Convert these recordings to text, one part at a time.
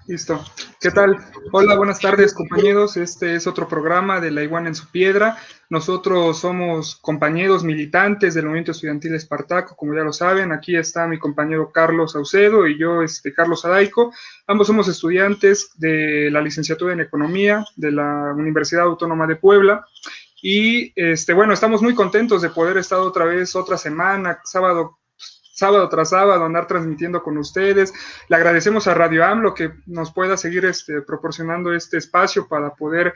Listo. ¿Qué tal? Hola, buenas tardes, compañeros. Este es otro programa de La Iguana en su Piedra. Nosotros somos compañeros militantes del movimiento estudiantil Espartaco, como ya lo saben. Aquí está mi compañero Carlos Saucedo y yo, Carlos Adaico. Ambos somos estudiantes de la licenciatura en Economía de la Universidad Autónoma de Puebla. Y bueno, estamos muy contentos de poder estar otra vez, otra semana, sábado tras sábado, andar transmitiendo con ustedes. Le agradecemos a Radio AMLO que nos pueda seguir proporcionando este espacio para poder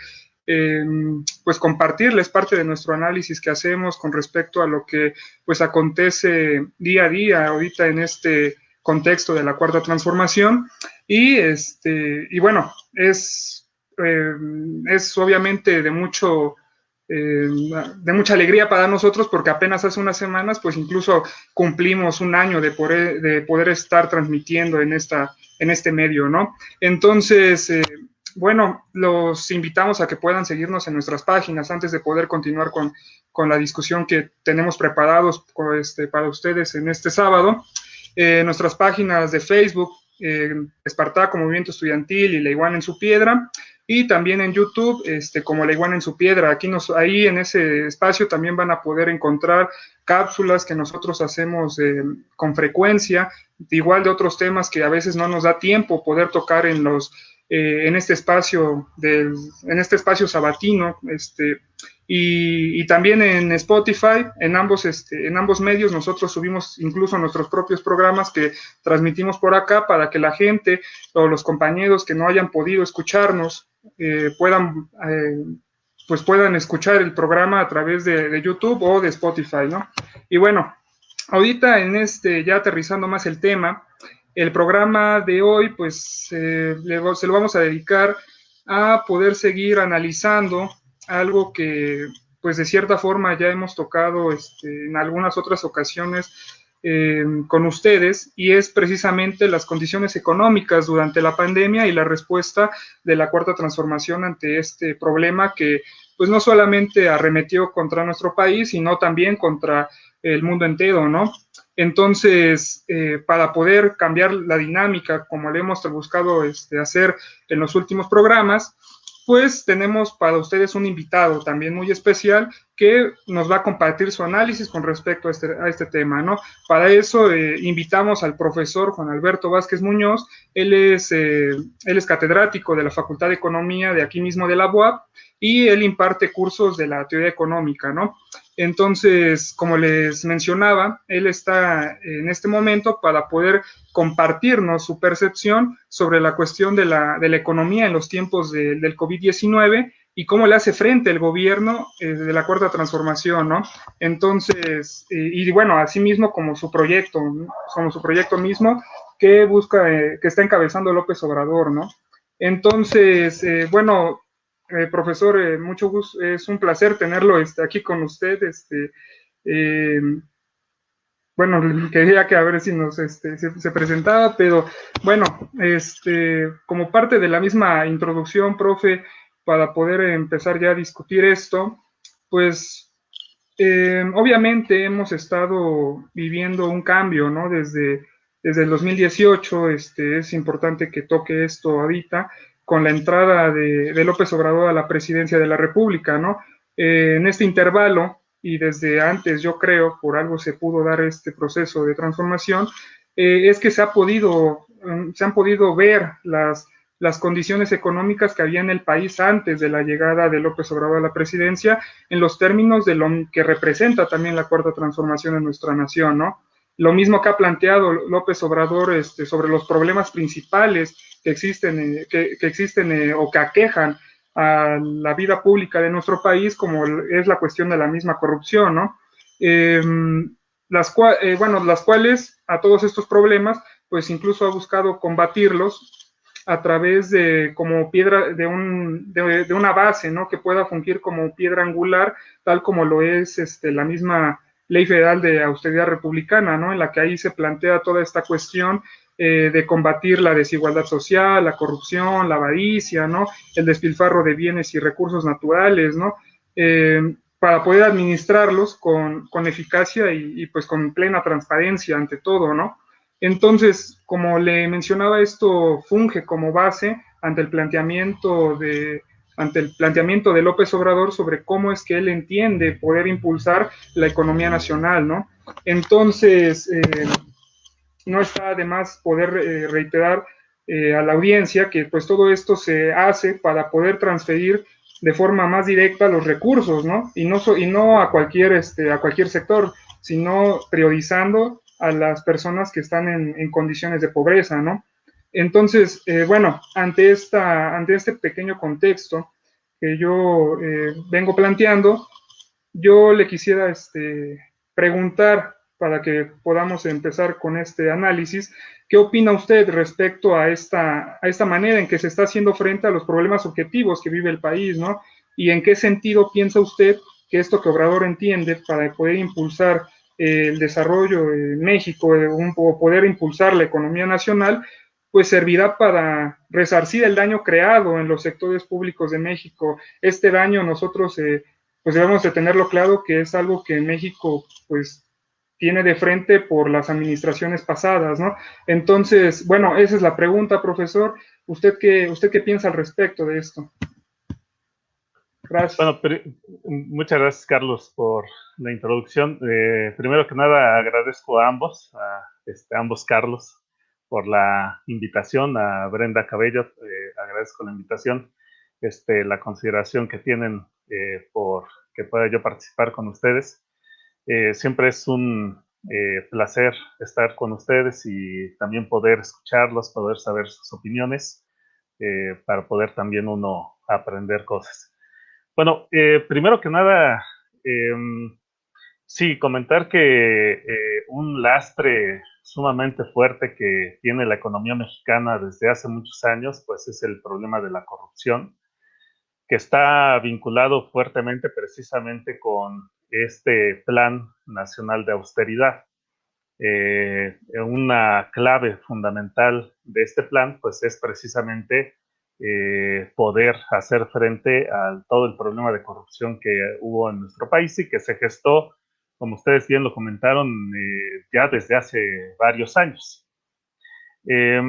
pues compartirles parte de nuestro análisis que hacemos con respecto a lo que pues acontece día a día ahorita en este contexto de la cuarta transformación. Y bueno, es obviamente de mucha alegría para nosotros porque apenas hace unas semanas pues incluso cumplimos un año de poder estar transmitiendo en este medio, ¿no? Entonces, bueno, los invitamos a que puedan seguirnos en nuestras páginas antes de poder continuar con la discusión que tenemos preparados para ustedes en este sábado. Nuestras páginas de Facebook, Espartaco, Movimiento Estudiantil y La Iguana en su Piedra, y también en YouTube, como La Iguana en su Piedra. Ahí en ese espacio también van a poder encontrar cápsulas que nosotros hacemos con frecuencia, igual de otros temas que a veces no nos da tiempo poder tocar en este espacio sabatino, y también en Spotify, en ambos medios nosotros subimos incluso nuestros propios programas que transmitimos por acá para que la gente o los compañeros que no hayan podido escucharnos puedan escuchar el programa a través de YouTube o de Spotify, ¿no? Y bueno, ahorita ya aterrizando más el tema, el programa de hoy pues se lo vamos a dedicar a poder seguir analizando algo que pues de cierta forma ya hemos tocado en algunas otras ocasiones con ustedes, y es precisamente las condiciones económicas durante la pandemia y la respuesta de la cuarta transformación ante este problema que pues no solamente arremetió contra nuestro país, sino también contra el mundo entero, ¿no? Entonces, para poder cambiar la dinámica, como le hemos buscado hacer en los últimos programas, pues tenemos para ustedes un invitado también muy especial que nos va a compartir su análisis con respecto a este tema, ¿no? Para eso invitamos al profesor Juan Alberto Vázquez Muñoz. Él es catedrático de la Facultad de Economía de aquí mismo de la UAP, y él imparte cursos de la teoría económica, ¿no? Entonces, como les mencionaba, él está en este momento para poder compartirnos su percepción sobre la cuestión de la economía en los tiempos del COVID-19 y cómo le hace frente el gobierno de la cuarta transformación, ¿no? Entonces, y bueno, asimismo como su proyecto mismo que busca, que está encabezando López Obrador, ¿no? Entonces, bueno, profesor, mucho gusto, es un placer tenerlo aquí con usted. Eh, bueno, quería que a ver si se presentaba, pero bueno, como parte de la misma introducción, profe, para poder empezar ya a discutir esto, pues obviamente hemos estado viviendo un cambio, ¿no? Desde el 2018, es importante que toque esto ahorita, con la entrada de López Obrador a la presidencia de la República, ¿no? En este intervalo, y desde antes, yo creo, por algo se pudo dar este proceso de transformación, es que se han podido ver las condiciones económicas que había en el país antes de la llegada de López Obrador a la presidencia, en los términos de lo que representa también la cuarta transformación en nuestra nación, ¿no? Lo mismo que ha planteado López Obrador sobre los problemas principales que existen o que aquejan a la vida pública de nuestro país, como es la cuestión de la misma corrupción, ¿no? Las cuales a todos estos problemas, pues incluso ha buscado combatirlos a través de como piedra, de una base, ¿no? Que pueda fungir como piedra angular, tal como lo es la misma Ley Federal de Austeridad Republicana, ¿no? En la que ahí se plantea toda esta cuestión de combatir la desigualdad social, la corrupción, la avaricia, ¿no? El despilfarro de bienes y recursos naturales, ¿no? Para poder administrarlos con eficacia y pues con plena transparencia ante todo, ¿no? Entonces, como le mencionaba, esto funge como base ante el planteamiento de López Obrador sobre cómo es que él entiende poder impulsar la economía nacional, ¿no? Entonces, no está de más poder reiterar a la audiencia que pues todo esto se hace para poder transferir de forma más directa los recursos, ¿no? Y no a cualquier sector, sino priorizando a las personas que están en condiciones de pobreza, ¿no? Entonces, bueno, ante este pequeño contexto que yo vengo planteando, yo le quisiera preguntar para que podamos empezar con este análisis, ¿qué opina usted respecto a esta manera en que se está haciendo frente a los problemas objetivos que vive el país, ¿no? Y en qué sentido piensa usted que esto que Obrador entiende para poder impulsar el desarrollo en México o poder impulsar la economía nacional, pues servirá para resarcir el daño creado en los sectores públicos de México? Este daño nosotros pues debemos de tenerlo claro que es algo que México pues tiene de frente por las administraciones pasadas, ¿no? Entonces, bueno, esa es la pregunta, profesor. Usted qué piensa al respecto de esto? Gracias. Bueno, muchas gracias, Carlos, por la introducción. Primero que nada, agradezco a ambos, ambos Carlos, por la invitación, a Brenda Cabello, agradezco la invitación, la consideración que tienen por que pueda yo participar con ustedes. Siempre es un placer estar con ustedes y también poder escucharlos, poder saber sus opiniones, para poder también uno aprender cosas. Bueno, primero que nada, eh, sí, comentar que un lastre sumamente fuerte que tiene la economía mexicana desde hace muchos años, pues es el problema de la corrupción, que está vinculado fuertemente precisamente con este Plan Nacional de Austeridad. Una clave fundamental de este plan, pues es precisamente poder hacer frente a todo el problema de corrupción que hubo en nuestro país y que se gestó, como ustedes bien lo comentaron, ya desde hace varios años. Eh,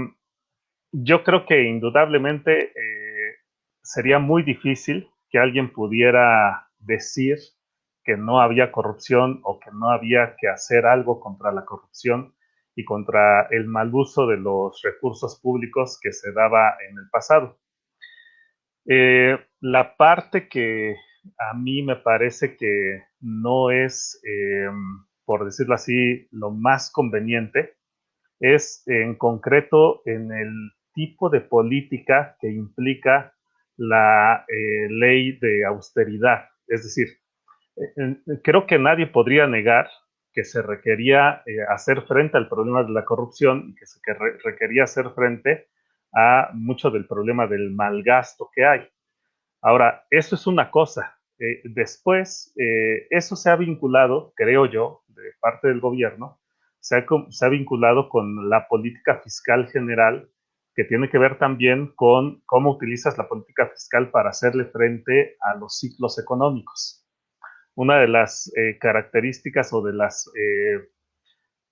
yo creo que indudablemente sería muy difícil que alguien pudiera decir que no había corrupción o que no había que hacer algo contra la corrupción y contra el mal uso de los recursos públicos que se daba en el pasado. La parte que a mí me parece que no es, por decirlo así, lo más conveniente, es en concreto en el tipo de política que implica la ley de austeridad. Es decir, creo que nadie podría negar que se requería hacer frente al problema de la corrupción y que se requería hacer frente a mucho del problema del mal gasto que hay. Ahora, eso es una cosa. Después, eso se ha vinculado, creo yo, de parte del gobierno, se ha vinculado con la política fiscal general, que tiene que ver también con cómo utilizas la política fiscal para hacerle frente a los ciclos económicos. Una de las características o de las,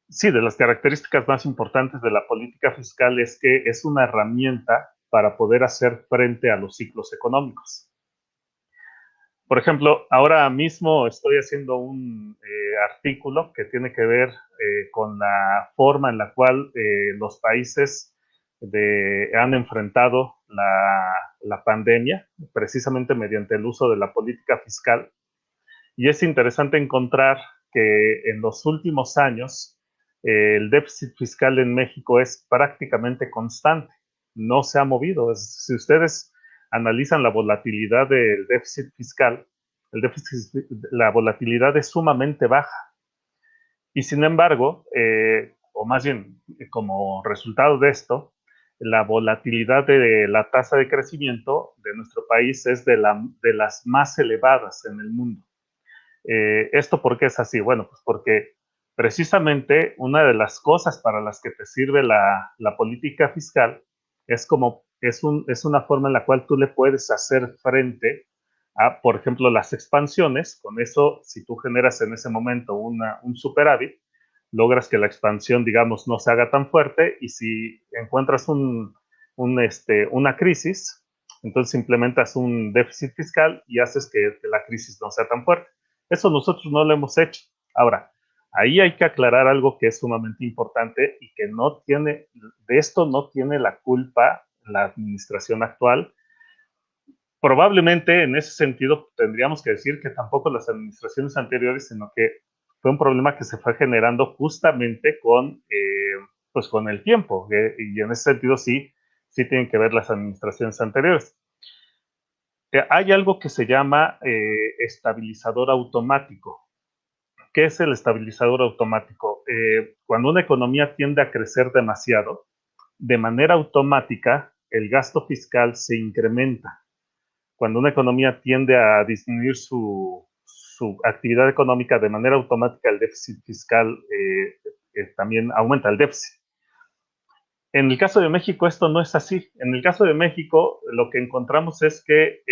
sí, de las características más importantes de la política fiscal es que es una herramienta para poder hacer frente a los ciclos económicos. Por ejemplo, ahora mismo estoy haciendo un artículo que tiene que ver con la forma en la cual los países han enfrentado la pandemia, precisamente mediante el uso de la política fiscal. Y es interesante encontrar que en los últimos años el déficit fiscal en México es prácticamente constante, no se ha movido. Si ustedes analizan la volatilidad del déficit fiscal, la volatilidad es sumamente baja. Y sin embargo, o más bien como resultado de esto, la volatilidad de la tasa de crecimiento de nuestro país es de las más elevadas en el mundo. ¿Esto por qué es así? Bueno, pues porque precisamente una de las cosas para las que te sirve la política fiscal es una forma en la cual tú le puedes hacer frente a, por ejemplo, las expansiones. Con eso, si tú generas en ese momento un superávit, logras que la expansión, digamos, no se haga tan fuerte, y si encuentras una crisis, entonces implementas un déficit fiscal y haces que la crisis no sea tan fuerte. Eso nosotros no lo hemos hecho. Ahora, ahí hay que aclarar algo que es sumamente importante y que de esto no tiene la culpa la administración actual. Probablemente en ese sentido tendríamos que decir que tampoco las administraciones anteriores, sino que fue un problema que se fue generando justamente pues con el tiempo, y en ese sentido sí tienen que ver las administraciones anteriores. Hay algo que se llama estabilizador automático. ¿Qué es el estabilizador automático? Cuando una economía tiende a crecer demasiado, de manera automática el gasto fiscal se incrementa. Cuando una economía tiende a disminuir su actividad económica, de manera automática el déficit fiscal también aumenta el déficit. En el caso de México esto no es así. En el caso de México lo que encontramos es que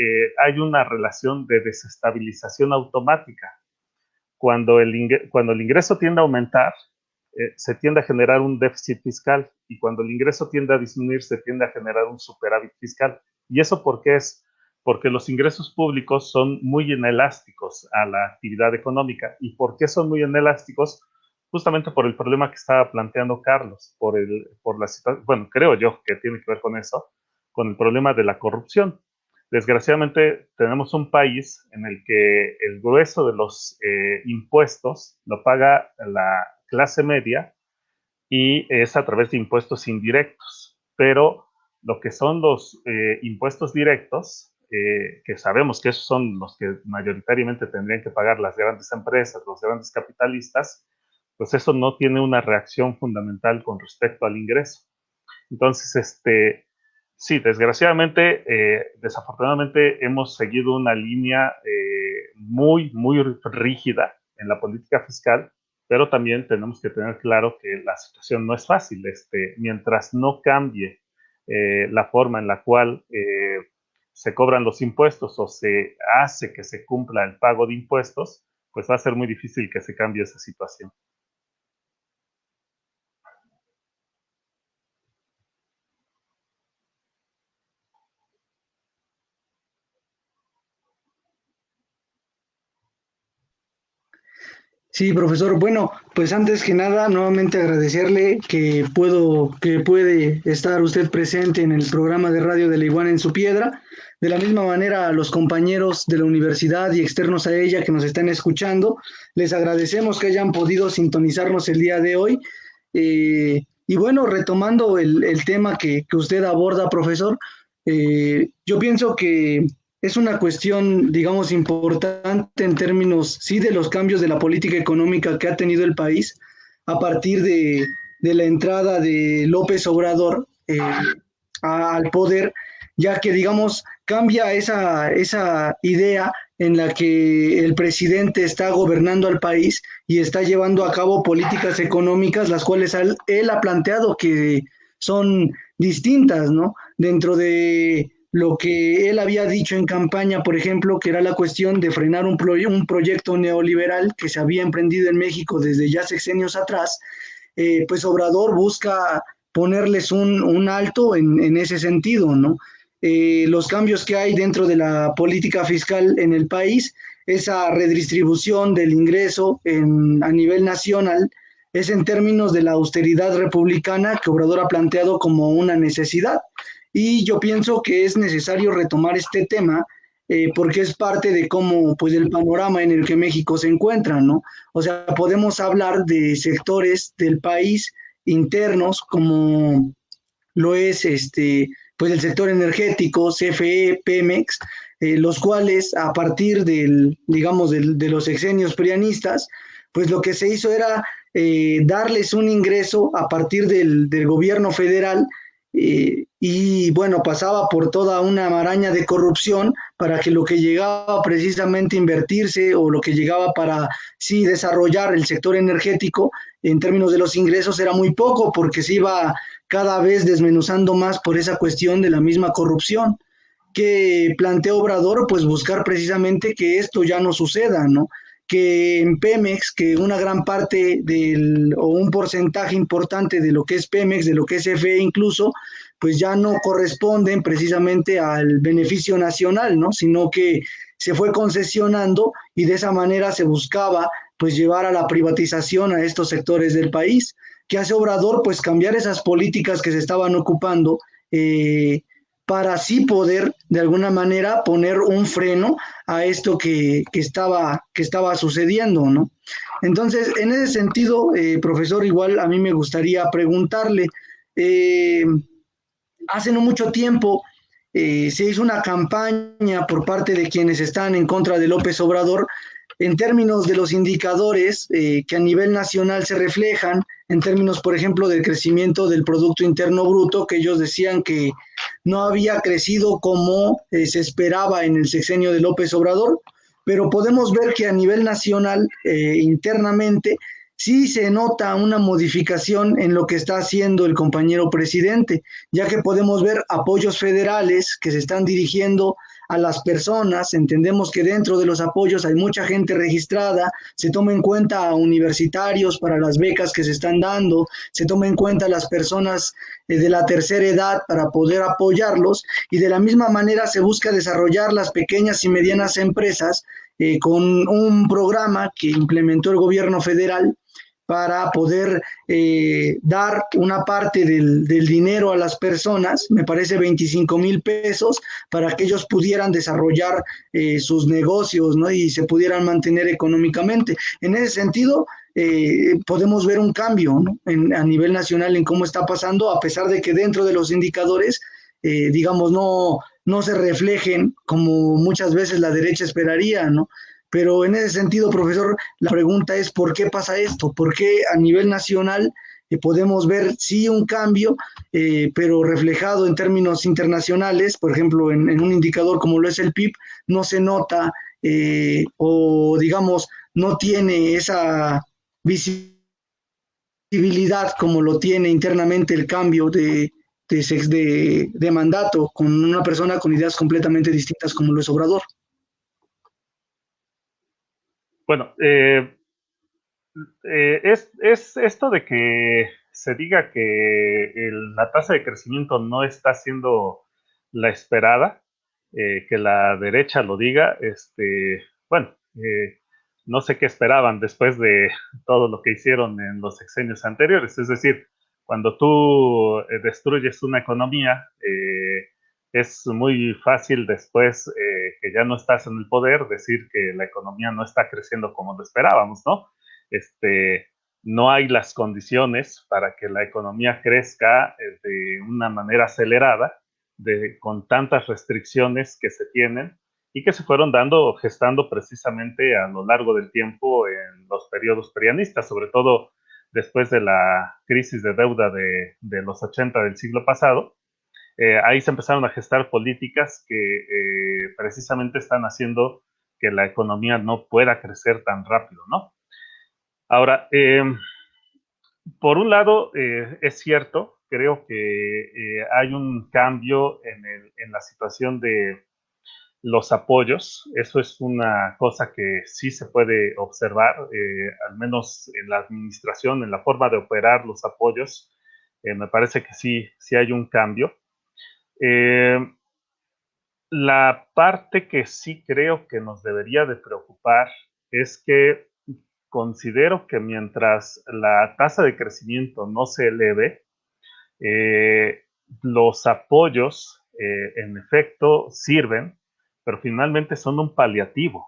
hay una relación de desestabilización automática. Cuando el ingreso tiende a aumentar, se tiende a generar un déficit fiscal, y cuando el ingreso tiende a disminuir, se tiende a generar un superávit fiscal. ¿Y eso por qué es? Porque los ingresos públicos son muy inelásticos a la actividad económica. ¿Y por qué son muy inelásticos? Justamente por el problema que estaba planteando Carlos, por la situación, bueno, creo yo que tiene que ver con eso, con el problema de la corrupción. Desgraciadamente tenemos un país en el que el grueso de los impuestos lo paga la clase media, y es a través de impuestos indirectos. Pero lo que son los impuestos directos, que sabemos que esos son los que mayoritariamente tendrían que pagar las grandes empresas, los grandes capitalistas, pues eso no tiene una reacción fundamental con respecto al ingreso. Entonces, sí, desgraciadamente, desafortunadamente hemos seguido una línea muy, muy rígida en la política fiscal, pero también tenemos que tener claro que la situación no es fácil. Mientras no cambie la forma en la cual se cobran los impuestos, o se hace que se cumpla el pago de impuestos, pues va a ser muy difícil que se cambie esa situación. Sí, profesor. Bueno, pues antes que nada, nuevamente agradecerle que puede estar usted presente en el programa de radio de La Iguana en su Piedra. De la misma manera, a los compañeros de la universidad y externos a ella que nos están escuchando, les agradecemos que hayan podido sintonizarnos el día de hoy. Y bueno, retomando el tema que usted aborda, profesor, yo pienso que es una cuestión, digamos, importante en términos, sí, de los cambios de la política económica que ha tenido el país a partir de la entrada de López Obrador al poder, ya que, digamos, cambia esa idea en la que el presidente está gobernando al país y está llevando a cabo políticas económicas, las cuales él ha planteado que son distintas, ¿no? Dentro de lo que él había dicho en campaña, por ejemplo, que era la cuestión de frenar un proyecto neoliberal que se había emprendido en México desde ya sexenios atrás, pues Obrador busca ponerles un alto en ese sentido, ¿no? Los cambios que hay dentro de la política fiscal en el país, esa redistribución del ingreso a nivel nacional, es en términos de la austeridad republicana que Obrador ha planteado como una necesidad. Y yo pienso que es necesario retomar este tema porque es parte de cómo, pues, el panorama en el que México se encuentra, ¿no? O sea, podemos hablar de sectores del país internos como lo es pues el sector energético, CFE, Pemex, los cuales a partir digamos, de los sexenios prianistas, pues lo que se hizo era darles un ingreso a partir del gobierno federal, y bueno, pasaba por toda una maraña de corrupción para que lo que llegaba precisamente a invertirse o lo que llegaba para sí desarrollar el sector energético en términos de los ingresos era muy poco, porque se iba cada vez desmenuzando más por esa cuestión de la misma corrupción que planteó Obrador, pues buscar precisamente que esto ya no suceda, ¿no? que en Pemex, que una gran parte o un porcentaje importante de lo que es Pemex, de lo que es CFE incluso, pues ya no corresponden precisamente al beneficio nacional, ¿no? Sino que se fue concesionando y de esa manera se buscaba pues llevar a la privatización a estos sectores del país. ¿Qué hace Obrador? Pues cambiar esas políticas que se estaban ocupando para así poder de alguna manera poner un freno a esto que estaba sucediendo, ¿no? Entonces, en ese sentido, profesor, igual a mí me gustaría preguntarle, eh, hace no mucho tiempo se hizo una campaña por parte de quienes están en contra de López Obrador en términos de los indicadores que a nivel nacional se reflejan, en términos, por ejemplo, del crecimiento del Producto Interno Bruto, que ellos decían que no había crecido como se esperaba en el sexenio de López Obrador, pero podemos ver que a nivel nacional, internamente, sí se nota una modificación en lo que está haciendo el compañero presidente, ya que podemos ver apoyos federales que se están dirigiendo a las personas. Entendemos que dentro de los apoyos hay mucha gente registrada, se toma en cuenta a universitarios para las becas que se están dando, se toma en cuenta a las personas de la tercera edad para poder apoyarlos, y de la misma manera se busca desarrollar las pequeñas y medianas empresas con un programa que implementó el gobierno federal para poder dar una parte del dinero a las personas, me parece 25,000 pesos, para que ellos pudieran desarrollar sus negocios, ¿no? Y se pudieran mantener económicamente. En ese sentido, podemos ver un cambio, ¿no? A nivel nacional en cómo está pasando, a pesar de que dentro de los indicadores, digamos, no se reflejen como muchas veces la derecha esperaría, ¿no? Pero en ese sentido, profesor, la pregunta es, ¿por qué pasa esto? ¿Por qué a nivel nacional podemos ver sí un cambio, pero reflejado en términos internacionales, por ejemplo, en un indicador como lo es el PIB, no se nota o digamos, no tiene esa visibilidad como lo tiene internamente el cambio de mandato con una persona con ideas completamente distintas como lo es Obrador? Bueno, es esto de que se diga que la tasa de crecimiento no está siendo la esperada, que la derecha lo diga, bueno, no sé qué esperaban después de todo lo que hicieron en los sexenios anteriores. Es decir, cuando tú destruyes una economía, es muy fácil después que ya no estás en el poder decir que la economía no está creciendo como lo esperábamos, ¿no? No hay las condiciones para que la economía crezca de una manera acelerada, con tantas restricciones que se tienen y que se fueron gestando precisamente a lo largo del tiempo en los periodos prianistas, sobre todo después de la crisis de deuda de los 80 del siglo pasado. Ahí se empezaron a gestar políticas que precisamente están haciendo que la economía no pueda crecer tan rápido, ¿no? Ahora, por un lado, es cierto, creo que hay un cambio en la situación de los apoyos. Eso es una cosa que sí se puede observar, al menos en la administración, en la forma de operar los apoyos. Me parece que sí hay un cambio. La parte que sí creo que nos debería de preocupar es que considero que mientras la tasa de crecimiento no se eleve, eh, los apoyos en efecto sirven, pero finalmente son un paliativo.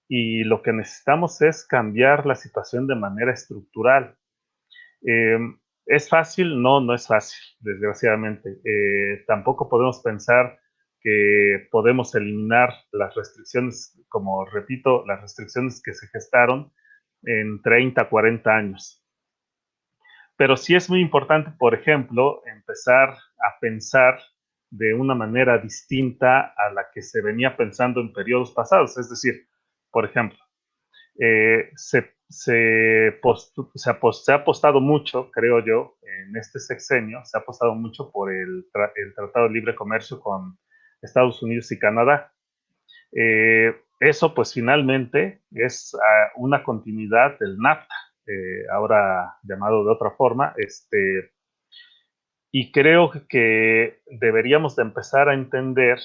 Y lo que necesitamos es cambiar la situación de manera estructural. Eh, ¿Es fácil? No, no es fácil, desgraciadamente. Tampoco podemos pensar que podemos eliminar las restricciones, como repito, las restricciones que se gestaron en 30, 40 años. Pero sí es muy importante, por ejemplo, empezar a pensar de una manera distinta a la que se venía pensando en periodos pasados. Es decir, por ejemplo, se ha apostado mucho, creo yo, en este sexenio, se ha apostado mucho por el Tratado de Libre Comercio con Estados Unidos y Canadá. eso pues finalmente es una continuidad del NAFTA, ahora llamado de otra forma, y creo que deberíamos de empezar a entender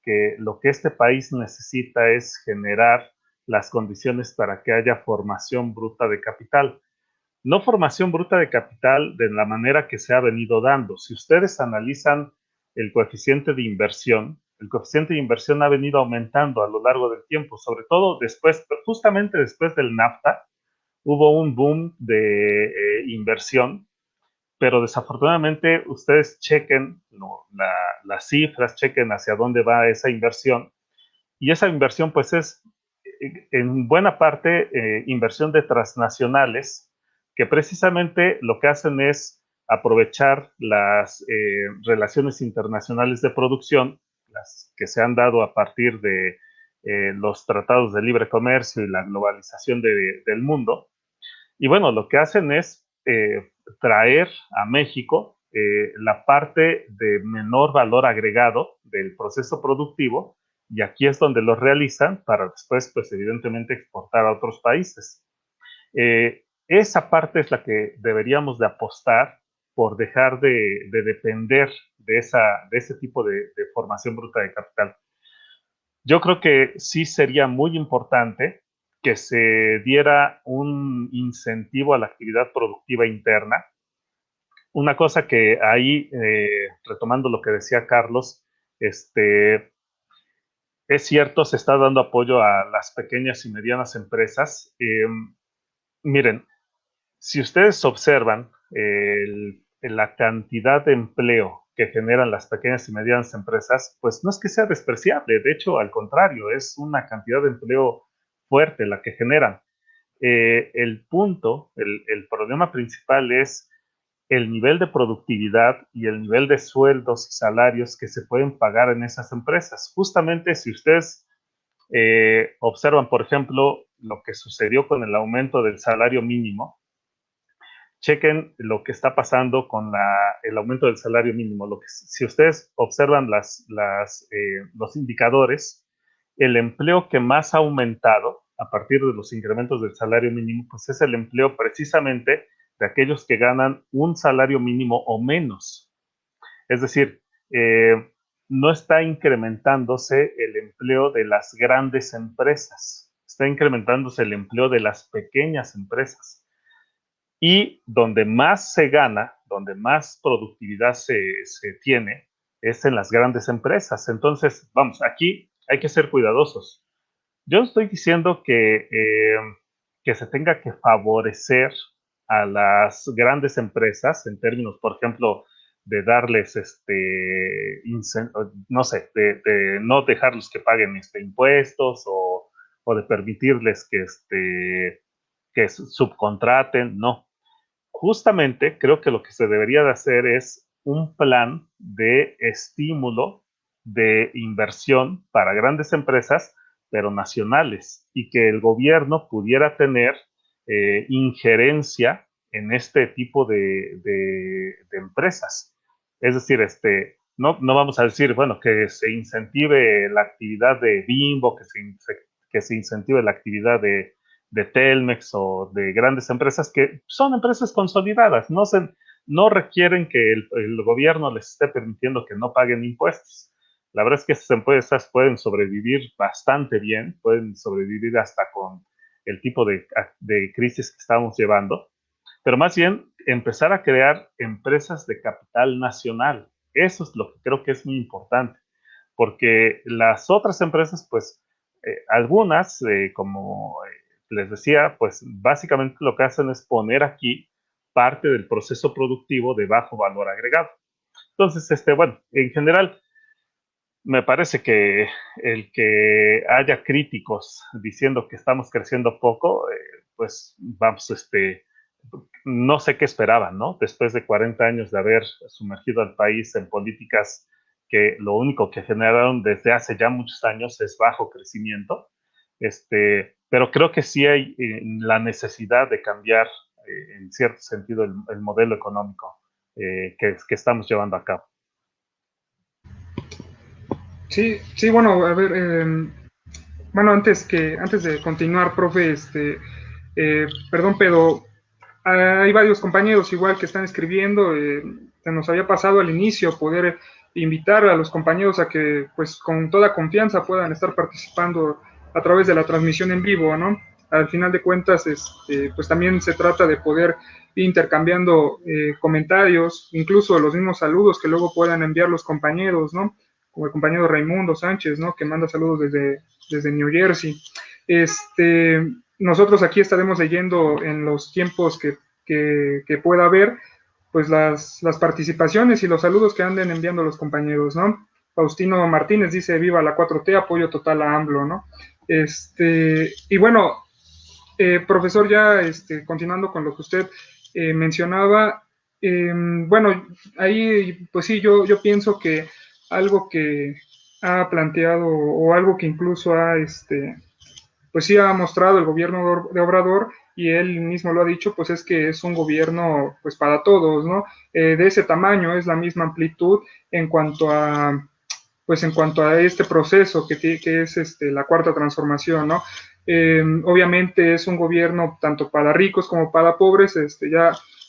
que lo que este país necesita es generar las condiciones para que haya formación bruta de capital. No formación bruta de capital de la manera que se ha venido dando. Si ustedes analizan el coeficiente de inversión, el coeficiente de inversión ha venido aumentando a lo largo del tiempo, sobre todo después, justamente después del NAFTA, hubo un boom de inversión, pero desafortunadamente ustedes chequen las cifras, chequen hacia dónde va esa inversión, y esa inversión pues es en buena parte inversión de transnacionales que precisamente lo que hacen es aprovechar las relaciones internacionales de producción, las que se han dado a partir de los tratados de libre comercio y la globalización del mundo. Y bueno, lo que hacen es traer a México la parte de menor valor agregado del proceso productivo, y aquí es donde lo realizan para después, pues evidentemente, exportar a otros países. Esa parte es la que deberíamos de apostar por dejar de depender de ese tipo de formación bruta de capital. Yo creo que sí sería muy importante que se diera un incentivo a la actividad productiva interna. Una cosa que ahí, retomando lo que decía Carlos, es cierto, se está dando apoyo a las pequeñas y medianas empresas. Miren, si ustedes observan la cantidad de empleo que generan las pequeñas y medianas empresas, pues no es que sea despreciable, de hecho, al contrario, es una cantidad de empleo fuerte la que generan. El punto, el problema principal es el nivel de productividad y el nivel de sueldos y salarios que se pueden pagar en esas empresas. Justamente si ustedes observan, por ejemplo, lo que sucedió con el aumento del salario mínimo, chequen lo que está pasando con el aumento del salario mínimo. Si ustedes observan los indicadores, el empleo que más ha aumentado a partir de los incrementos del salario mínimo, pues es el empleo precisamente de aquellos que ganan un salario mínimo o menos. Es decir, no está incrementándose el empleo de las grandes empresas, está incrementándose el empleo de las pequeñas empresas. Y donde más se gana, donde más productividad se tiene, es en las grandes empresas. Entonces, vamos, aquí hay que ser cuidadosos. Yo no estoy diciendo que se tenga que favorecer a las grandes empresas en términos, por ejemplo, de darles, no sé, de no dejarlos que paguen impuestos o de permitirles que subcontraten, no. Justamente creo que lo que se debería de hacer es un plan de estímulo de inversión para grandes empresas, pero nacionales, y que el gobierno pudiera tener injerencia en este tipo de empresas. Es decir, no vamos a decir, bueno, que se incentive la actividad de Bimbo, que se incentive la actividad de Telmex o de grandes empresas que son empresas consolidadas, no requieren que el gobierno les esté permitiendo que no paguen impuestos. La verdad es que esas empresas pueden sobrevivir bastante bien, pueden sobrevivir hasta con el tipo de crisis que estamos llevando, pero más bien empezar a crear empresas de capital nacional. Eso es lo que creo que es muy importante, porque las otras empresas, pues, algunas, como les decía, pues básicamente lo que hacen es poner aquí parte del proceso productivo de bajo valor agregado. Entonces, bueno, en general, me parece que el que haya críticos diciendo que estamos creciendo poco, pues vamos, no sé qué esperaban, ¿no? Después de 40 años de haber sumergido al país en políticas que lo único que generaron desde hace ya muchos años es bajo crecimiento. Pero creo que sí hay la necesidad de cambiar, en cierto sentido, el modelo económico que estamos llevando a cabo. Sí, sí, bueno, a ver, bueno, antes de continuar, profe, perdón, pero hay varios compañeros igual que están escribiendo, se nos había pasado al inicio poder invitar a los compañeros a que pues con toda confianza puedan estar participando a través de la transmisión en vivo, ¿no? Al final de cuentas, pues también se trata de poder ir intercambiando comentarios, incluso los mismos saludos que luego puedan enviar los compañeros, ¿no? Como el compañero Raimundo Sánchez, ¿no? Que manda saludos desde New Jersey. Nosotros aquí estaremos leyendo en los tiempos que pueda haber, pues las participaciones y los saludos que anden enviando los compañeros, ¿no? Faustino Martínez dice, viva la 4T, apoyo total a AMLO, ¿no? Y bueno, profesor, ya continuando con lo que usted mencionaba, bueno, ahí pues sí, yo pienso que algo que ha planteado o algo que incluso pues sí ha mostrado el gobierno de Obrador y él mismo lo ha dicho, pues es que es un gobierno pues para todos, ¿no? De ese tamaño, es la misma amplitud en cuanto a pues en cuanto a este proceso que es la cuarta transformación, ¿no? Obviamente es un gobierno tanto para ricos como para pobres,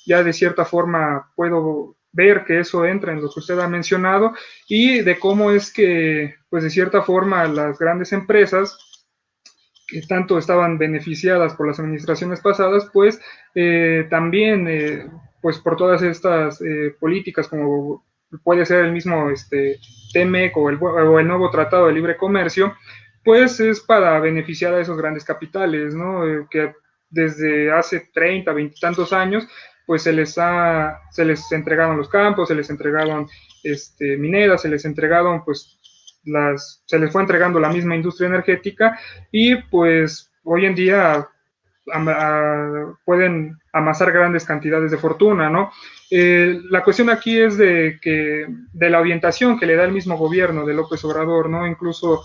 ya de cierta forma puedo ver que eso entra en lo que usted ha mencionado y de cómo es que, pues de cierta forma, las grandes empresas que tanto estaban beneficiadas por las administraciones pasadas, pues también, pues por todas estas políticas, como puede ser el mismo TEMEC o el nuevo Tratado de Libre Comercio, pues es para beneficiar a esos grandes capitales, ¿no? Que desde hace 30, 20 y tantos años, pues se les entregaron los campos, se les entregaron mineras, se les entregaron pues se les fue entregando la misma industria energética y pues hoy en día pueden amasar grandes cantidades de fortuna, ¿no? La cuestión aquí es de la orientación que le da el mismo gobierno de López Obrador, ¿no? Incluso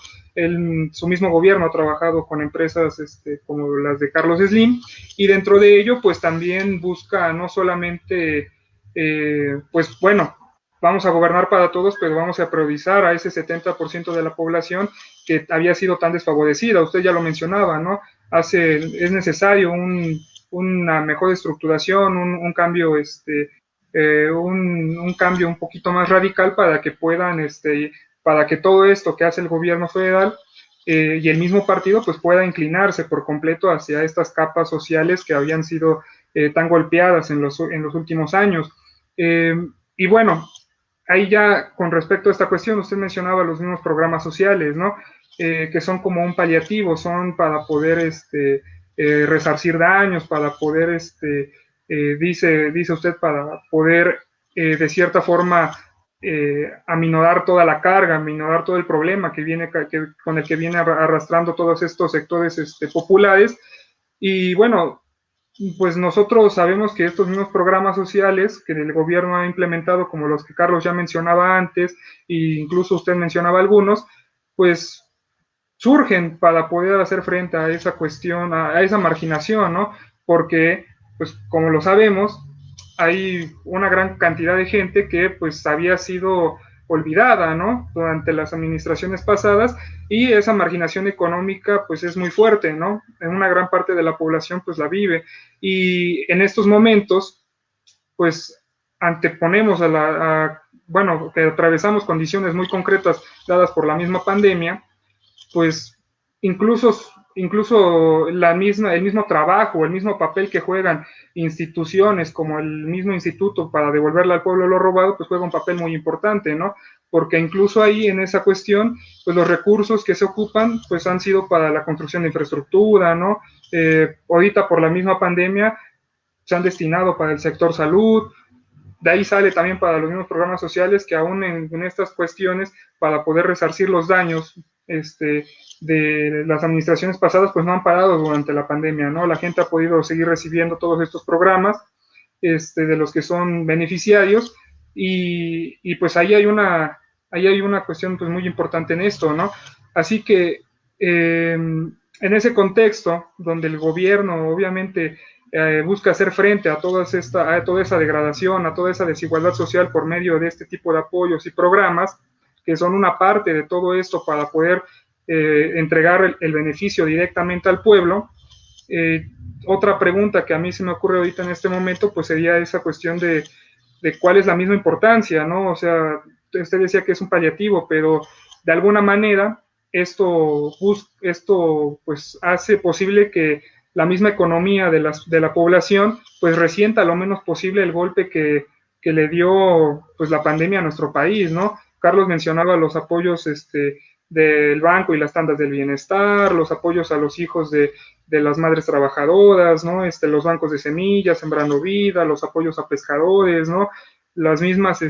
su mismo gobierno ha trabajado con empresas como las de Carlos Slim y dentro de ello pues también busca no solamente pues bueno, vamos a gobernar para todos, pero vamos a priorizar a ese 70% de la población que había sido tan desfavorecida. Usted ya lo mencionaba, ¿no? Es necesario una mejor estructuración, un cambio, un cambio un poquito más radical para que puedan, para que todo esto que hace el gobierno federal y el mismo partido, pues pueda inclinarse por completo hacia estas capas sociales que habían sido tan golpeadas en los últimos años. Y bueno, ahí ya con respecto a esta cuestión, usted mencionaba los mismos programas sociales, ¿no? Que son como un paliativo, son para poder resarcir daños, para poder, dice usted, para poder de cierta forma aminorar toda la carga, aminorar todo el problema con el que viene arrastrando todos estos sectores populares. Y bueno, pues nosotros sabemos que estos mismos programas sociales que el gobierno ha implementado, como los que Carlos ya mencionaba antes, e incluso usted mencionaba algunos, pues surgen para poder hacer frente a esa cuestión, a esa marginación, ¿no? Porque, pues como lo sabemos, hay una gran cantidad de gente que pues había sido olvidada, ¿no? Durante las administraciones pasadas y esa marginación económica pues es muy fuerte, ¿no? En una gran parte de la población pues la vive y en estos momentos pues anteponemos bueno, que atravesamos condiciones muy concretas dadas por la misma pandemia, pues incluso el mismo trabajo, el mismo papel que juegan instituciones como el mismo instituto para devolverle al pueblo lo robado, pues juega un papel muy importante, ¿no? Porque incluso ahí en esa cuestión, pues los recursos que se ocupan, pues han sido para la construcción de infraestructura, ¿no? Ahorita por la misma pandemia se han destinado para el sector salud, de ahí sale también para los mismos programas sociales que aún en estas cuestiones, para poder resarcir los daños de las administraciones pasadas, pues no han parado durante la pandemia, ¿no? La gente ha podido seguir recibiendo todos estos programas de los que son beneficiarios y pues ahí hay una cuestión pues muy importante en esto, ¿no? Así que en ese contexto donde el gobierno obviamente busca hacer frente a toda esa degradación, a toda esa desigualdad social por medio de este tipo de apoyos y programas, que son una parte de todo esto para poder entregar el beneficio directamente al pueblo. Otra pregunta que a mí se me ocurre ahorita en este momento, pues sería esa cuestión de cuál es la misma importancia, ¿no? O sea, usted decía que es un paliativo, pero de alguna manera esto pues hace posible que la misma economía de la población pues resienta lo menos posible el golpe que le dio pues la pandemia a nuestro país, ¿no? Carlos mencionaba los apoyos del banco y las tandas del bienestar, los apoyos a los hijos de las madres trabajadoras, ¿no? Los bancos de semillas, Sembrando Vida, los apoyos a pescadores, ¿no? Las mismas,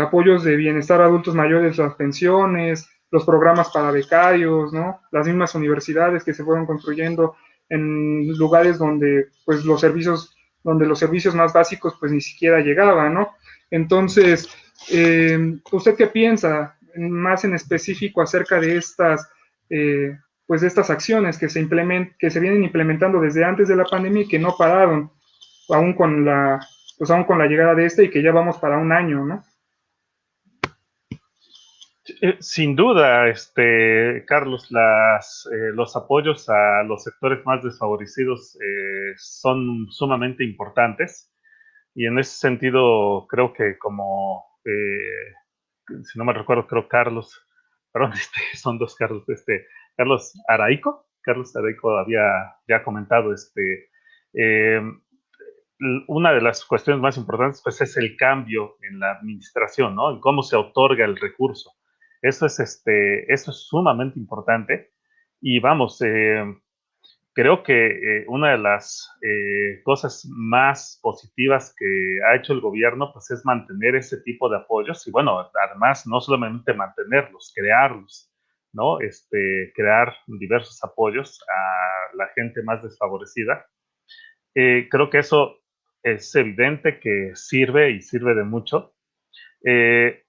apoyos de bienestar a adultos mayores, las pensiones, los programas para becarios, ¿no? Las mismas universidades que se fueron construyendo en lugares donde, pues, donde los servicios más básicos, pues, ni siquiera llegaban, ¿no? Entonces, ¿usted qué piensa más en específico acerca de pues de estas acciones que se vienen implementando desde antes de la pandemia y que no pararon, aún aún con la llegada de y que ya vamos para un año, ¿no? Sin duda, Carlos, los apoyos a los sectores más desfavorecidos son sumamente importantes y en ese sentido creo que como, si no me recuerdo, creo Carlos, perdón, son dos Carlos, Carlos Araico había ya comentado, eh, una de las cuestiones más importantes pues es el cambio en la administración, ¿no? En cómo se otorga el recurso. Eso es sumamente importante y vamos, creo que una de las cosas más positivas que ha hecho el gobierno pues es mantener ese tipo de apoyos y bueno, además no solamente mantenerlos, crearlos, ¿no? Crear diversos apoyos a la gente más desfavorecida. Creo que eso es evidente que sirve y sirve de mucho.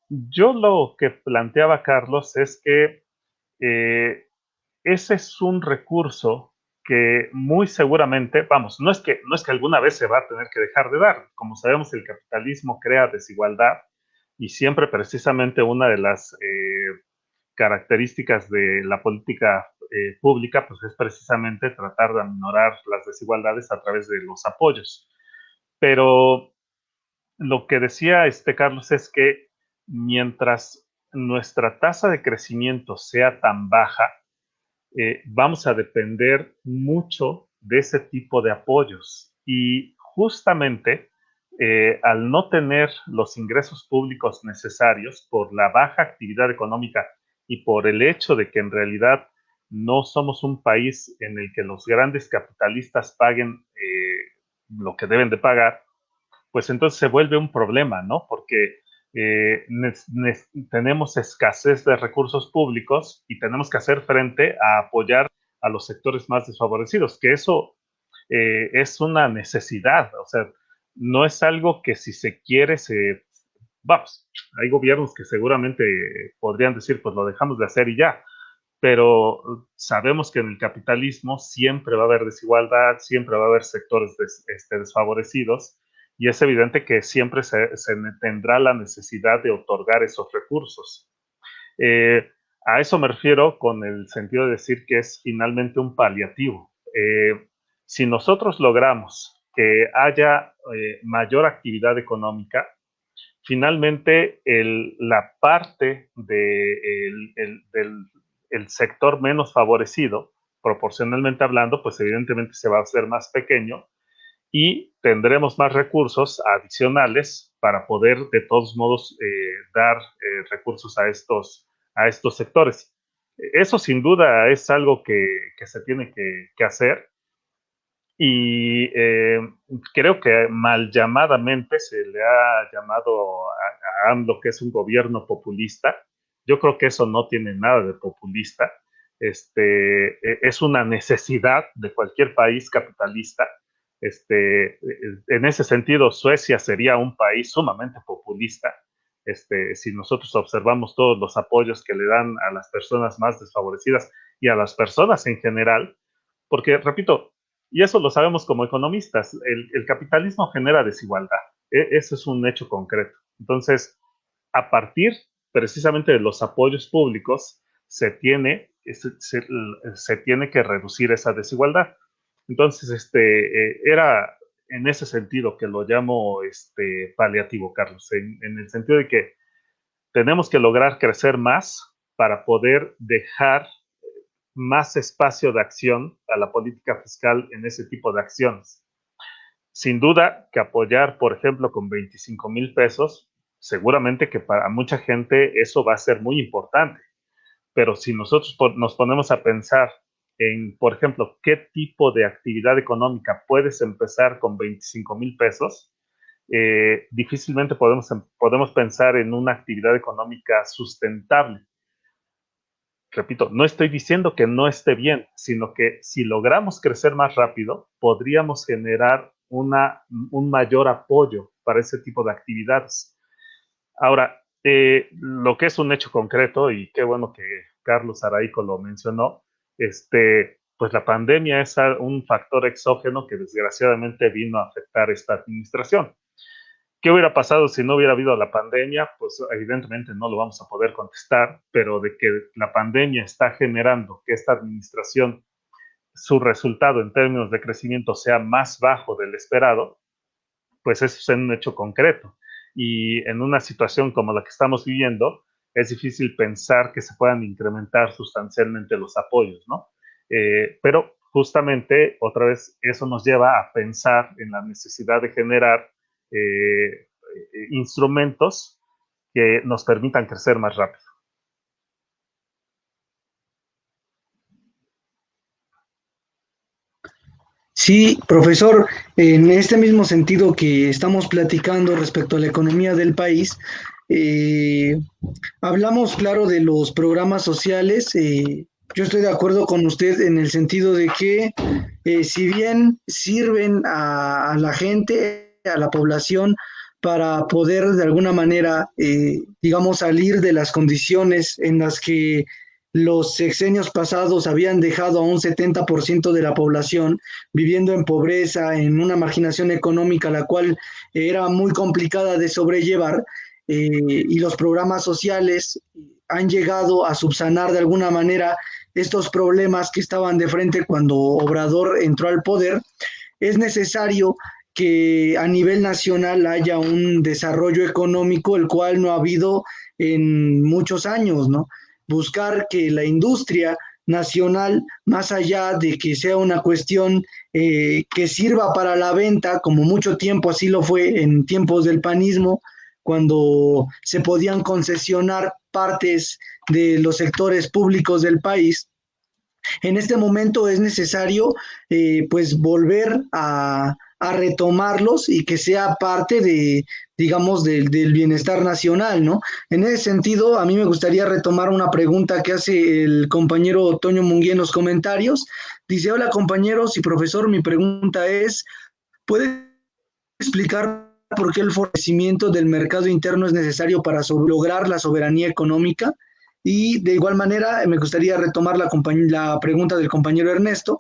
Yo lo que planteaba, Carlos, es que ese es un recurso que muy seguramente, vamos, no es que alguna vez se va a tener que dejar de dar. Como sabemos, el capitalismo crea desigualdad y siempre precisamente una de las características de la política pública pues es precisamente tratar de aminorar las desigualdades a través de los apoyos. Pero lo que decía Carlos es que mientras nuestra tasa de crecimiento sea tan baja, vamos a depender mucho de ese tipo de apoyos. Y justamente al no tener los ingresos públicos necesarios por la baja actividad económica y por el hecho de que en realidad no somos un país en el que los grandes capitalistas paguen lo que deben de pagar, pues entonces se vuelve un problema, ¿no? Porque tenemos escasez de recursos públicos y tenemos que hacer frente a apoyar a los sectores más desfavorecidos, que eso es una necesidad, o sea, no es algo que si se quiere vamos, hay gobiernos que seguramente podrían decir, pues lo dejamos de hacer y ya, pero sabemos que en el capitalismo siempre va a haber desigualdad, siempre va a haber sectores desfavorecidos, y es evidente que siempre se tendrá la necesidad de otorgar esos recursos. A eso me refiero con el sentido de decir que es finalmente un paliativo. Si nosotros logramos que haya mayor actividad económica, finalmente la parte del sector menos favorecido, proporcionalmente hablando, pues evidentemente se va a hacer más pequeño y tendremos más recursos adicionales para poder de todos modos dar recursos a estos sectores. Eso sin duda es algo que se tiene que hacer y creo que mal llamadamente se le ha llamado a AMLO que es un gobierno populista. Yo creo que eso no tiene nada de populista. Es una necesidad de cualquier país capitalista. En ese sentido, Suecia sería un país sumamente populista. Si nosotros observamos todos los apoyos que le dan a las personas más desfavorecidas y a las personas en general, porque, repito, y eso lo sabemos como economistas, el capitalismo genera desigualdad. Eso es un hecho concreto. Entonces, a partir precisamente de los apoyos públicos, se tiene que reducir esa desigualdad. Entonces, era en ese sentido que lo llamo paliativo, Carlos, en el sentido de que tenemos que lograr crecer más para poder dejar más espacio de acción a la política fiscal en ese tipo de acciones. Sin duda que apoyar, por ejemplo, con 25,000 pesos, seguramente que para mucha gente eso va a ser muy importante. Pero si nosotros nos ponemos a pensar en, por ejemplo, qué tipo de actividad económica puedes empezar con 25,000 pesos, difícilmente podemos pensar en una actividad económica sustentable. Repito, no estoy diciendo que no esté bien, sino que si logramos crecer más rápido, podríamos generar un mayor apoyo para ese tipo de actividades. Ahora, lo que es un hecho concreto, y qué bueno que Carlos Araico lo mencionó, pues la pandemia es un factor exógeno que desgraciadamente vino a afectar esta administración. ¿Qué hubiera pasado si no hubiera habido la pandemia? Pues evidentemente no lo vamos a poder contestar, pero de que la pandemia está generando que esta administración, su resultado en términos de crecimiento sea más bajo del esperado, pues eso es un hecho concreto. Y en una situación como la que estamos viviendo, es difícil pensar que se puedan incrementar sustancialmente los apoyos, ¿no? Pero justamente, otra vez, eso nos lleva a pensar en la necesidad de generar instrumentos que nos permitan crecer más rápido. Sí, profesor, en este mismo sentido que estamos platicando respecto a la economía del país, eh, hablamos, claro, de los programas sociales. Yo estoy de acuerdo con usted en el sentido de que si bien sirven a la gente, a la población, para poder de alguna manera, digamos, salir de las condiciones en las que los sexenios pasados habían dejado a un 70% de la población viviendo en pobreza, en una marginación económica, la cual era muy complicada de sobrellevar, y los programas sociales han llegado a subsanar de alguna manera estos problemas que estaban de frente cuando Obrador entró al poder. Es necesario que a nivel nacional haya un desarrollo económico, el cual no ha habido en muchos años, ¿no? Buscar que la industria nacional, más allá de que sea una cuestión que sirva para la venta, como mucho tiempo así lo fue en tiempos del panismo, cuando se podían concesionar partes de los sectores públicos del país. En este momento es necesario pues volver a retomarlos y que sea parte de, digamos, del bienestar nacional, ¿no? En ese sentido, a mí me gustaría retomar una pregunta que hace el compañero Toño Munguía en los comentarios. Dice, hola compañeros y profesor, mi pregunta es, ¿puede explicar por qué el fortalecimiento del mercado interno es necesario para lograr la soberanía económica? Y de igual manera, me gustaría retomar la pregunta del compañero Ernesto,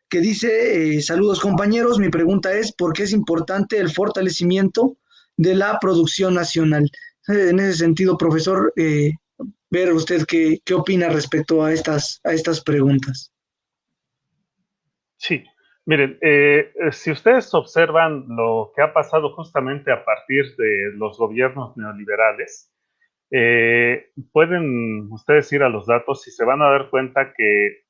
que dice, saludos compañeros, mi pregunta es, ¿por qué es importante el fortalecimiento de la producción nacional? En ese sentido, profesor, ver usted qué opina respecto a estas preguntas. Sí, miren, si ustedes observan lo que ha pasado justamente a partir de los gobiernos neoliberales, pueden ustedes ir a los datos y se van a dar cuenta que,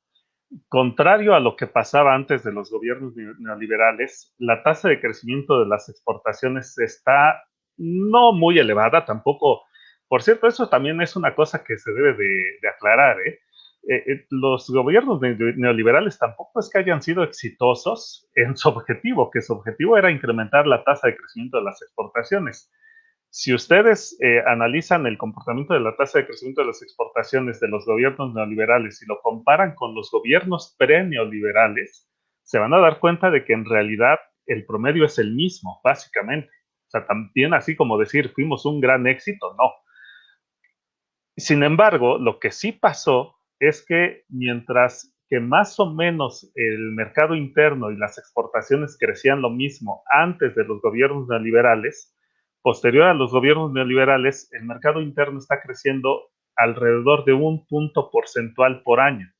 contrario a lo que pasaba antes de los gobiernos neoliberales, la tasa de crecimiento de las exportaciones está no muy elevada, tampoco. Por cierto, eso también es una cosa que se debe de aclarar, ¿eh? Los gobiernos neoliberales tampoco es que hayan sido exitosos en su objetivo, que su objetivo era incrementar la tasa de crecimiento de las exportaciones. Si ustedes analizan el comportamiento de la tasa de crecimiento de las exportaciones de los gobiernos neoliberales y lo comparan con los gobiernos pre-neoliberales, se van a dar cuenta de que en realidad el promedio es el mismo, básicamente. O sea, también así como decir fuimos un gran éxito, no. Sin embargo, lo que sí pasó es que mientras que más o menos el mercado interno y las exportaciones crecían lo mismo antes de los gobiernos neoliberales, posterior a los gobiernos neoliberales, el mercado interno está creciendo alrededor de 1 punto porcentual por año,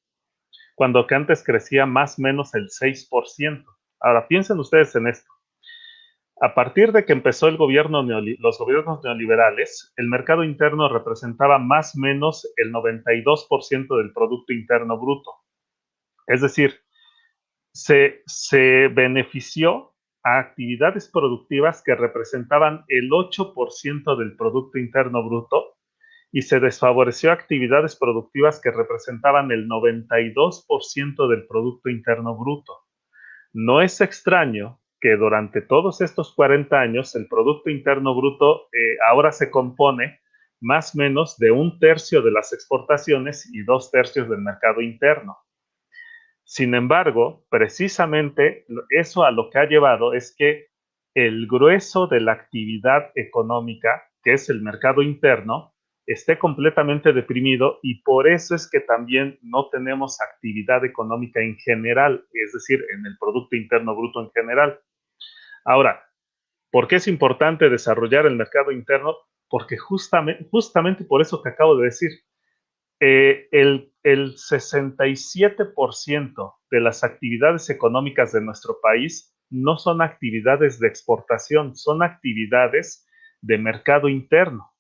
cuando que antes crecía más o menos el 6%. Ahora, piensen ustedes en esto. A partir de que empezó los gobiernos neoliberales, el mercado interno representaba más o menos el 92% del Producto Interno Bruto. Es decir, se benefició a actividades productivas que representaban el 8% del Producto Interno Bruto y se desfavoreció a actividades productivas que representaban el 92% del Producto Interno Bruto. No es extraño que durante todos estos 40 años el Producto Interno Bruto ahora se compone más o menos de 1/3 de las exportaciones y 2/3 del mercado interno. Sin embargo, precisamente eso a lo que ha llevado es que el grueso de la actividad económica, que es el mercado interno, esté completamente deprimido y por eso es que también no tenemos actividad económica en general, es decir, en el Producto Interno Bruto en general. Ahora, ¿por qué es importante desarrollar el mercado interno? Porque justamente por eso que acabo de decir, el 67% de las actividades económicas de nuestro país no son actividades de exportación, son actividades de mercado interno.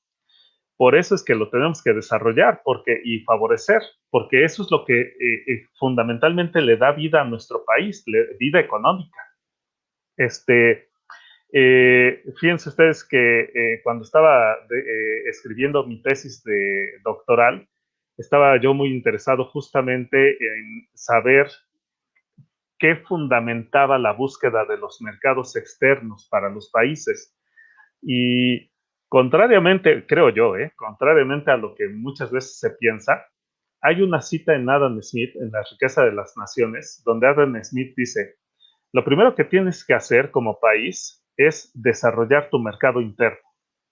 Por eso es que lo tenemos que desarrollar y favorecer, porque eso es lo que fundamentalmente le da vida a nuestro país, vida económica. Fíjense ustedes que cuando estaba escribiendo mi tesis de doctoral, estaba yo muy interesado justamente en saber qué fundamentaba la búsqueda de los mercados externos para los países. Y contrariamente, creo yo, contrariamente a lo que muchas veces se piensa, hay una cita en Adam Smith, en La riqueza de las naciones, donde Adam Smith dice, lo primero que tienes que hacer como país es desarrollar tu mercado interno.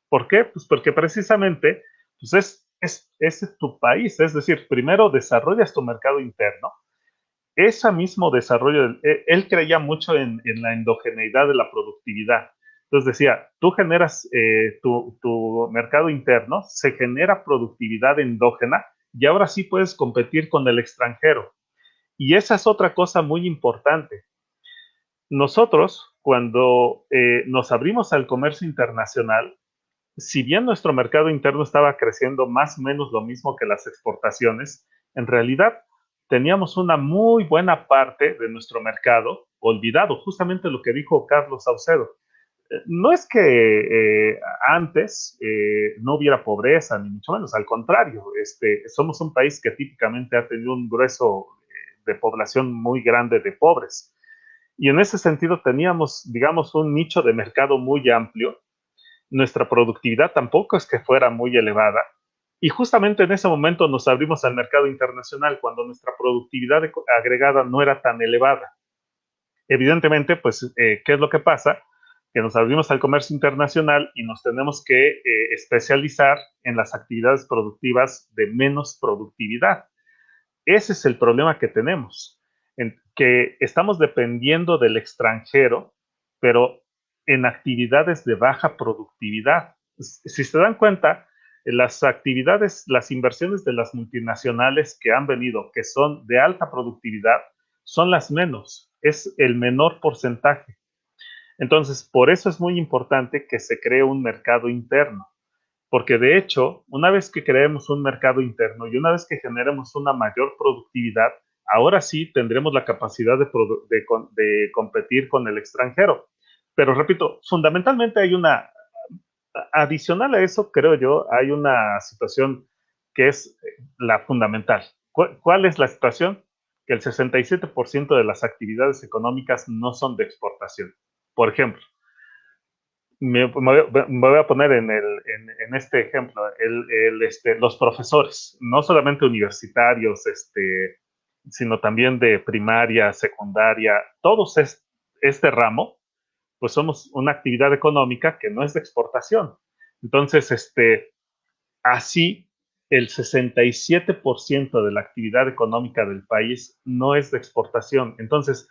¿Por qué? Pues porque precisamente pues es tu país, es decir, primero desarrollas tu mercado interno. Ese mismo desarrollo, él creía mucho en la endogeneidad de la productividad. Entonces decía, tú generas tu mercado interno, se genera productividad endógena y ahora sí puedes competir con el extranjero. Y esa es otra cosa muy importante. Nosotros, cuando nos abrimos al comercio internacional, si bien nuestro mercado interno estaba creciendo más o menos lo mismo que las exportaciones, en realidad teníamos una muy buena parte de nuestro mercado olvidado, justamente lo que dijo Carlos Saucedo. No es que antes no hubiera pobreza, ni mucho menos, al contrario, somos un país que típicamente ha tenido un grueso de población muy grande de pobres. Y en ese sentido teníamos, digamos, un nicho de mercado muy amplio. Nuestra productividad tampoco es que fuera muy elevada. Y justamente en ese momento nos abrimos al mercado internacional cuando nuestra productividad agregada no era tan elevada. Evidentemente, pues, ¿qué es lo que pasa? Que nos abrimos al comercio internacional y nos tenemos que especializar en las actividades productivas de menos productividad. Ese es el problema que tenemos, que estamos dependiendo del extranjero, pero en actividades de baja productividad. Si se dan cuenta, las actividades, las inversiones de las multinacionales que han venido, que son de alta productividad, son las menos, es el menor porcentaje. Entonces, por eso es muy importante que se cree un mercado interno. Porque de hecho, una vez que creemos un mercado interno y una vez que generemos una mayor productividad, ahora sí tendremos la capacidad de competir con el extranjero. Pero repito, fundamentalmente hay adicional a eso, creo yo, hay una situación que es la fundamental. ¿Cuál es la situación? Que el 67% de las actividades económicas no son de exportación. Por ejemplo, me voy a poner en este ejemplo, los profesores, no solamente universitarios, sino también de primaria, secundaria, todos este ramo, pues somos una actividad económica que no es de exportación. Entonces, así, el 67% de la actividad económica del país no es de exportación. Entonces,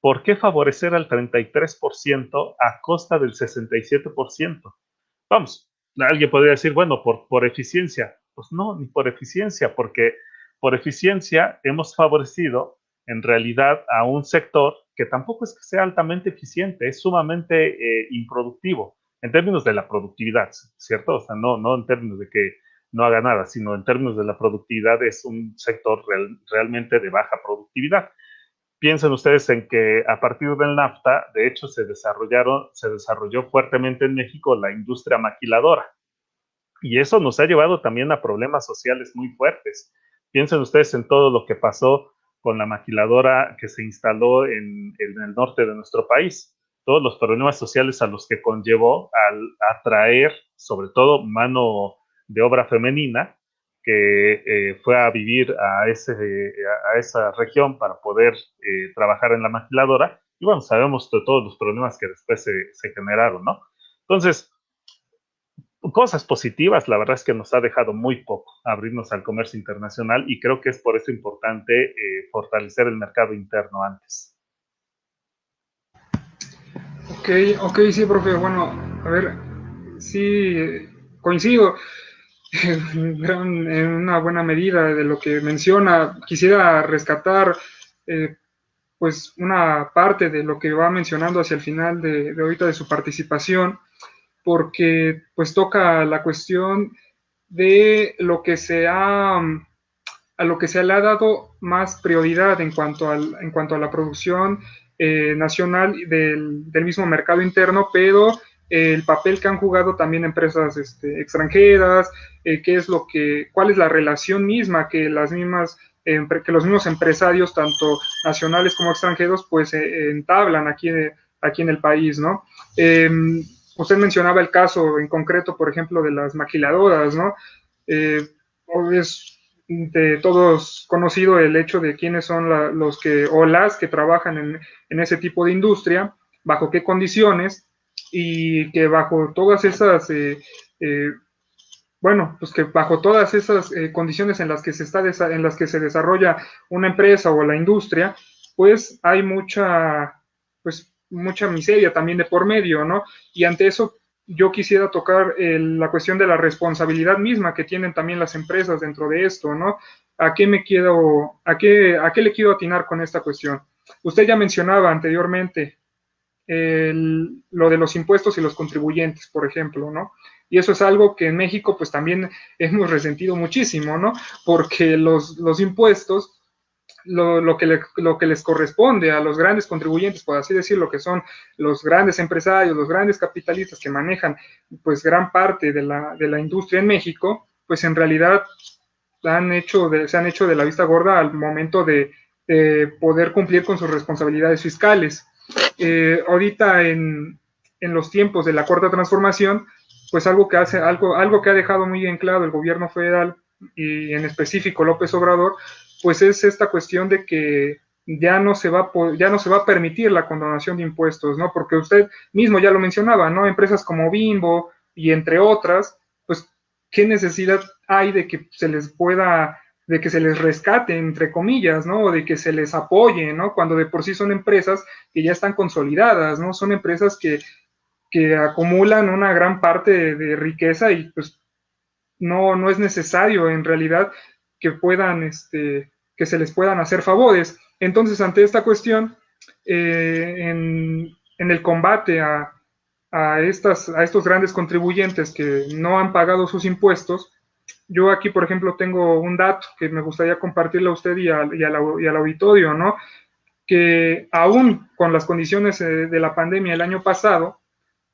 ¿por qué favorecer al 33% a costa del 67%? Vamos, alguien podría decir, bueno, por eficiencia. Pues no, ni por eficiencia, porque por eficiencia hemos favorecido en realidad a un sector que tampoco es que sea altamente eficiente, es sumamente improductivo en términos de la productividad, ¿cierto? O sea, no en términos de que no haga nada, sino en términos de la productividad es un sector realmente de baja productividad. Piensen ustedes en que a partir del NAFTA, de hecho, se desarrolló fuertemente en México la industria maquiladora. Y eso nos ha llevado también a problemas sociales muy fuertes. Piensen ustedes en todo lo que pasó con la maquiladora que se instaló en el norte de nuestro país, todos los problemas sociales a los que conllevó al atraer, sobre todo, mano de obra femenina, que fue a vivir a esa región para poder trabajar en la maquiladora. Y bueno, sabemos de todos los problemas que después se generaron, ¿no? Entonces, cosas positivas, la verdad es que nos ha dejado muy poco abrirnos al comercio internacional y creo que es por eso importante fortalecer el mercado interno antes. Ok, sí, profe. Bueno, a ver, sí, coincido en una buena medida de lo que menciona. Quisiera rescatar pues una parte de lo que va mencionando hacia el final de ahorita de su participación, porque pues toca la cuestión de lo que a lo que se le ha dado más prioridad en cuanto a la producción nacional del mismo mercado interno, pero el papel que han jugado también empresas extranjeras, cuál es la relación misma que que los mismos empresarios, tanto nacionales como extranjeros, pues entablan aquí en el país, ¿no? Usted mencionaba el caso en concreto, por ejemplo, de las maquiladoras, ¿no? Es de todos conocido el hecho de quiénes son los que o las que trabajan en ese tipo de industria, bajo qué condiciones, y que bajo todas esas bueno, pues que bajo todas esas condiciones en las que en las que se desarrolla una empresa o la industria, pues hay pues mucha miseria también de por medio, ¿no? Y ante eso yo quisiera tocar la cuestión de la responsabilidad misma que tienen también las empresas dentro de esto, ¿no? ¿A qué le quiero atinar con esta cuestión? Usted ya mencionaba anteriormente lo de los impuestos y los contribuyentes, por ejemplo, ¿no? Y eso es algo que en México pues también hemos resentido muchísimo, ¿no? Porque los impuestos, lo que les corresponde a los grandes contribuyentes, por así decirlo, que son los grandes empresarios, los grandes capitalistas que manejan pues gran parte de la industria en México, pues en realidad se han hecho de la vista gorda al momento de poder cumplir con sus responsabilidades fiscales. Ahorita en los tiempos de la cuarta transformación, pues algo que ha dejado muy en claro el gobierno federal y en específico López Obrador, pues es esta cuestión de que ya no se va a permitir la condonación de impuestos, ¿no? Porque usted mismo ya lo mencionaba, ¿no? Empresas como Bimbo y entre otras, pues qué necesidad hay de que de que se les rescate, entre comillas, ¿no? O de que se les apoye, ¿no? Cuando de por sí son empresas que ya están consolidadas, ¿no? Son empresas que acumulan una gran parte de riqueza y pues no es necesario en realidad que que se les puedan hacer favores. Entonces, ante esta cuestión, en el combate a estos grandes contribuyentes que no han pagado sus impuestos, yo aquí, por ejemplo, tengo un dato que me gustaría compartirle a usted y al auditorio, ¿no? Que aún con las condiciones de la pandemia el año pasado,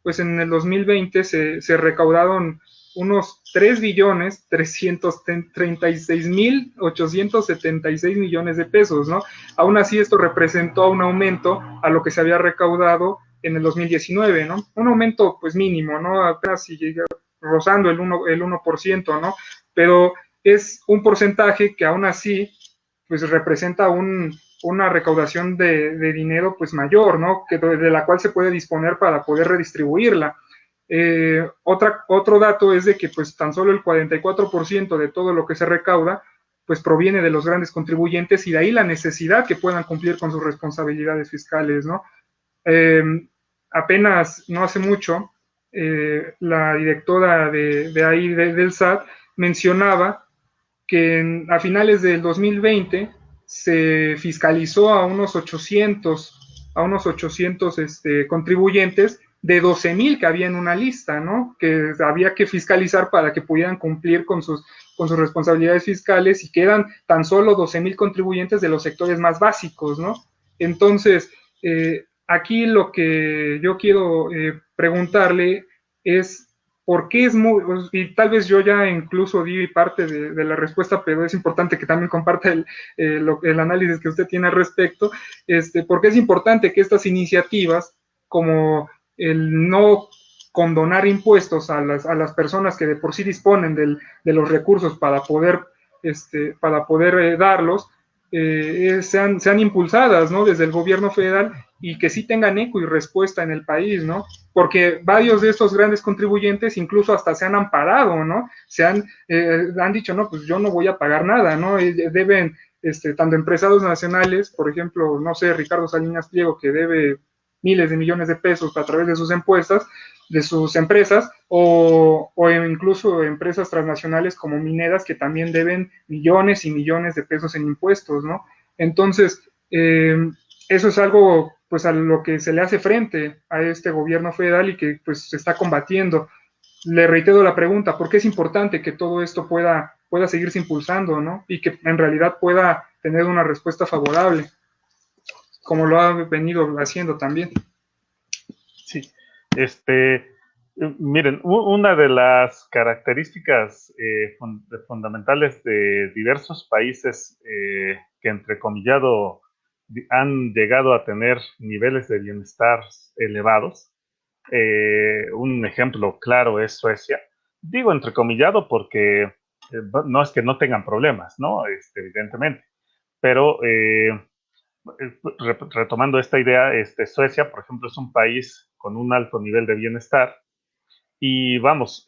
pues en el 2020 se recaudaron unos 3.336.876 millones de pesos, ¿no? Aún así, esto representó un aumento a lo que se había recaudado en el 2019, ¿no? Un aumento, pues, mínimo, ¿no? Apenas si llega rozando el 1%, ¿no? Pero es un porcentaje que aún así, pues, representa una recaudación de dinero pues mayor, ¿no? De la cual se puede disponer para poder redistribuirla. Otro dato es de que pues tan solo el 44% de todo lo que se recauda pues proviene de los grandes contribuyentes y de ahí la necesidad que puedan cumplir con sus responsabilidades fiscales, ¿no? Apenas no hace mucho, la directora de ahí del SAT mencionaba que a finales del 2020 se fiscalizó a unos 800 contribuyentes de 12,000 que había en una lista, ¿no? Que había que fiscalizar para que pudieran cumplir con sus responsabilidades fiscales, y quedan tan solo 12,000 contribuyentes de los sectores más básicos, ¿no? Entonces, aquí lo que yo quiero preguntarle es por qué es muy, y tal vez yo ya incluso di parte de la respuesta, pero es importante que también comparta el análisis que usted tiene al respecto, porque es importante que estas iniciativas, como el no condonar impuestos a las personas que de por sí disponen de los recursos para poder darlos, sean impulsadas, ¿no? Desde el gobierno federal, y que sí tengan eco y respuesta en el país, ¿no? Porque varios de estos grandes contribuyentes incluso hasta se han amparado, ¿no? Han dicho, no, pues yo no voy a pagar nada, ¿no? Deben, tanto empresarios nacionales, por ejemplo, no sé, Ricardo Salinas Pliego, que debe miles de millones de pesos a través de sus impuestos, de sus empresas, o incluso empresas transnacionales como mineras, que también deben millones y millones de pesos en impuestos, ¿no? Entonces, eso es algo, pues, a lo que se le hace frente a este gobierno federal y que, pues, se está combatiendo. Le reitero la pregunta: ¿por qué es importante que todo esto pueda seguirse impulsando, ¿no? Y que en realidad pueda tener una respuesta favorable, como lo ha venido haciendo también? Sí, miren, una de las características fundamentales de diversos países que, entrecomillado, han llegado a tener niveles de bienestar elevados, un ejemplo claro es Suecia. Digo entrecomillado porque no es que no tengan problemas, ¿no? Evidentemente, pero retomando esta idea, Suecia, por ejemplo, es un país con un alto nivel de bienestar, y vamos,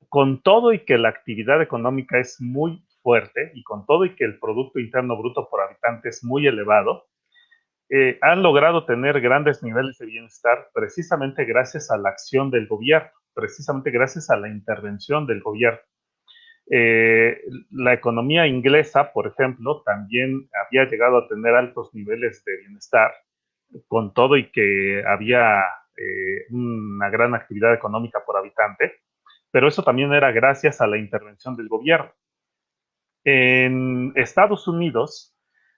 con todo y que la actividad económica es muy fuerte, y con todo y que el Producto Interno Bruto por habitante es muy elevado, han logrado tener grandes niveles de bienestar precisamente gracias a la acción del gobierno, precisamente gracias a la intervención del gobierno. La economía inglesa, por ejemplo, también había llegado a tener altos niveles de bienestar, con todo y que había una gran actividad económica por habitante, pero eso también era gracias a la intervención del gobierno. En Estados Unidos,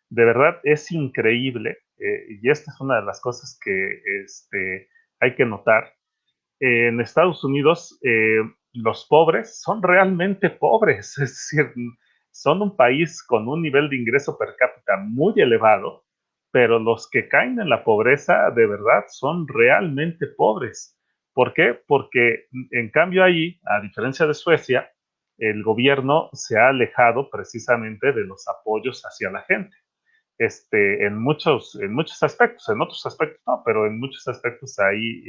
de verdad es increíble, y esta es una de las cosas que hay que notar. En Estados Unidos, los pobres son realmente pobres, es decir, son un país con un nivel de ingreso per cápita muy elevado, pero los que caen en la pobreza de verdad son realmente pobres. ¿Por qué? Porque en cambio ahí, a diferencia de Suecia, el gobierno se ha alejado precisamente de los apoyos hacia la gente. En muchos aspectos, en otros aspectos no, pero en muchos aspectos ahí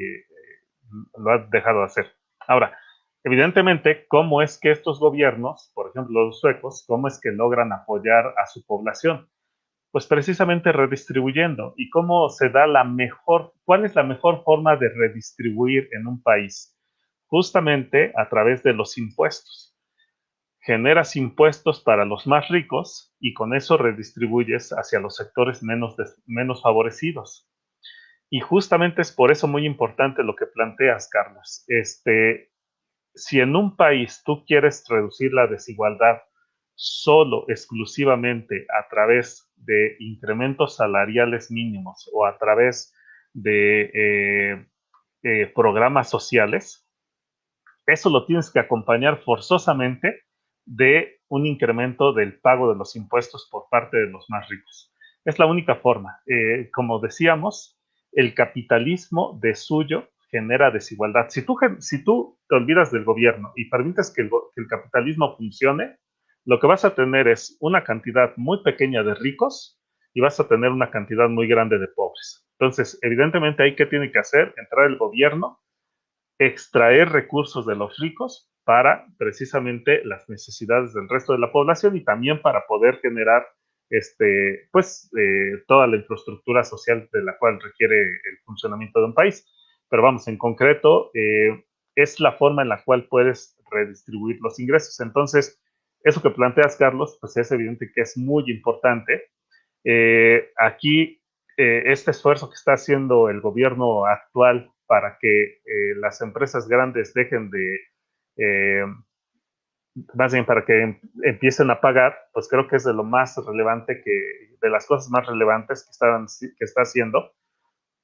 lo ha dejado de hacer. Ahora, evidentemente, ¿cómo es que estos gobiernos, por ejemplo los suecos, cómo es que logran apoyar a su población? Pues precisamente redistribuyendo. ¿Y cómo se da cuál es la mejor forma de redistribuir en un país? Justamente a través de los impuestos. Generas impuestos para los más ricos y con eso redistribuyes hacia los sectores menos favorecidos. Y justamente es por eso muy importante lo que planteas, Carlos. Si en un país tú quieres reducir la desigualdad solo, exclusivamente a través de incrementos salariales mínimos o a través de programas sociales, eso lo tienes que acompañar forzosamente de un incremento del pago de los impuestos por parte de los más ricos. Es la única forma. Como decíamos, el capitalismo de suyo genera desigualdad. Si tú te olvidas del gobierno y permites que el capitalismo funcione, lo que vas a tener es una cantidad muy pequeña de ricos y vas a tener una cantidad muy grande de pobres. Entonces, evidentemente, ¿ahí qué tiene que hacer? Entrar el gobierno, extraer recursos de los ricos para precisamente las necesidades del resto de la población, y también para poder generar toda la infraestructura social de la cual requiere el funcionamiento de un país. Pero vamos, en concreto, es la forma en la cual puedes redistribuir los ingresos. Entonces, eso que planteas, Carlos, pues es evidente que es muy importante. Aquí, este esfuerzo que está haciendo el gobierno actual para que las empresas grandes dejen de, más bien para que empiecen a pagar, pues creo que es de lo más relevante, de las cosas más relevantes que está haciendo,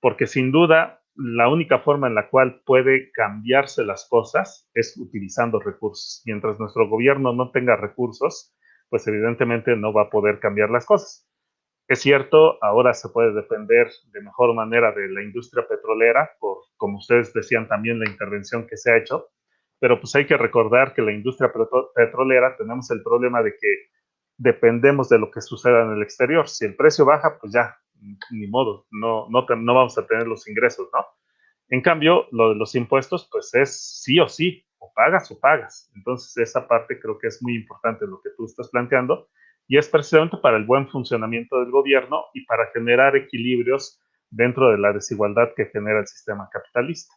porque sin duda la única forma en la cual puede cambiarse las cosas es utilizando recursos. Mientras nuestro gobierno no tenga recursos, pues evidentemente no va a poder cambiar las cosas. Es cierto, ahora se puede depender de mejor manera de la industria petrolera, por, como ustedes decían, también la intervención que se ha hecho, pero pues hay que recordar que la industria petrolera tenemos el problema de que dependemos de lo que suceda en el exterior. Si el precio baja, pues ya, ni modo, no vamos a tener los ingresos, ¿no? En cambio, lo de los impuestos, pues es sí o sí, o pagas o pagas. Entonces, esa parte creo que es muy importante lo que tú estás planteando, y es precisamente para el buen funcionamiento del gobierno y para generar equilibrios dentro de la desigualdad que genera el sistema capitalista.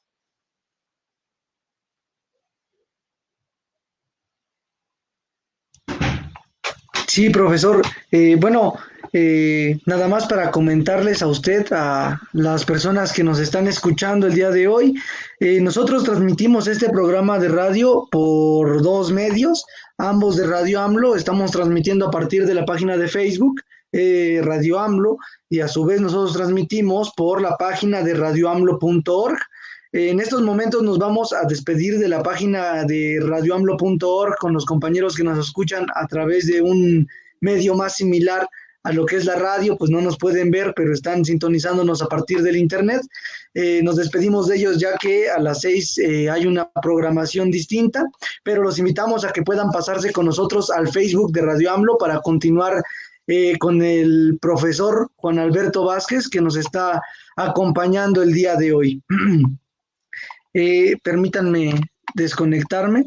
Sí, profesor. Nada más para comentarles a usted, a las personas que nos están escuchando el día de hoy, nosotros transmitimos este programa de radio por dos medios, ambos de Radio AMLO. Estamos transmitiendo a partir de la página de Facebook, Radio AMLO, y a su vez nosotros transmitimos por la página de radioamlo.org. En estos momentos nos vamos a despedir de la página de radioamlo.org con los compañeros que nos escuchan a través de un medio más similar a lo que es la radio. Pues no nos pueden ver, pero están sintonizándonos a partir del internet. Nos despedimos de ellos ya que a las 6 hay una programación distinta, pero los invitamos a que puedan pasarse con nosotros al Facebook de Radio AMLO para continuar con el profesor Juan Alberto Vázquez, que nos está acompañando el día de hoy. Permítanme desconectarme.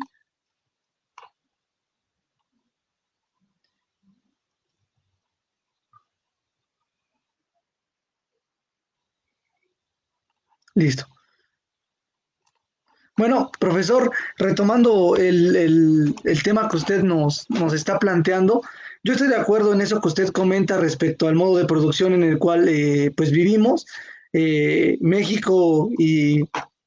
Listo. Bueno, profesor, retomando el tema que usted nos está planteando, yo estoy de acuerdo en eso que usted comenta respecto al modo de producción en el cual pues vivimos. México, y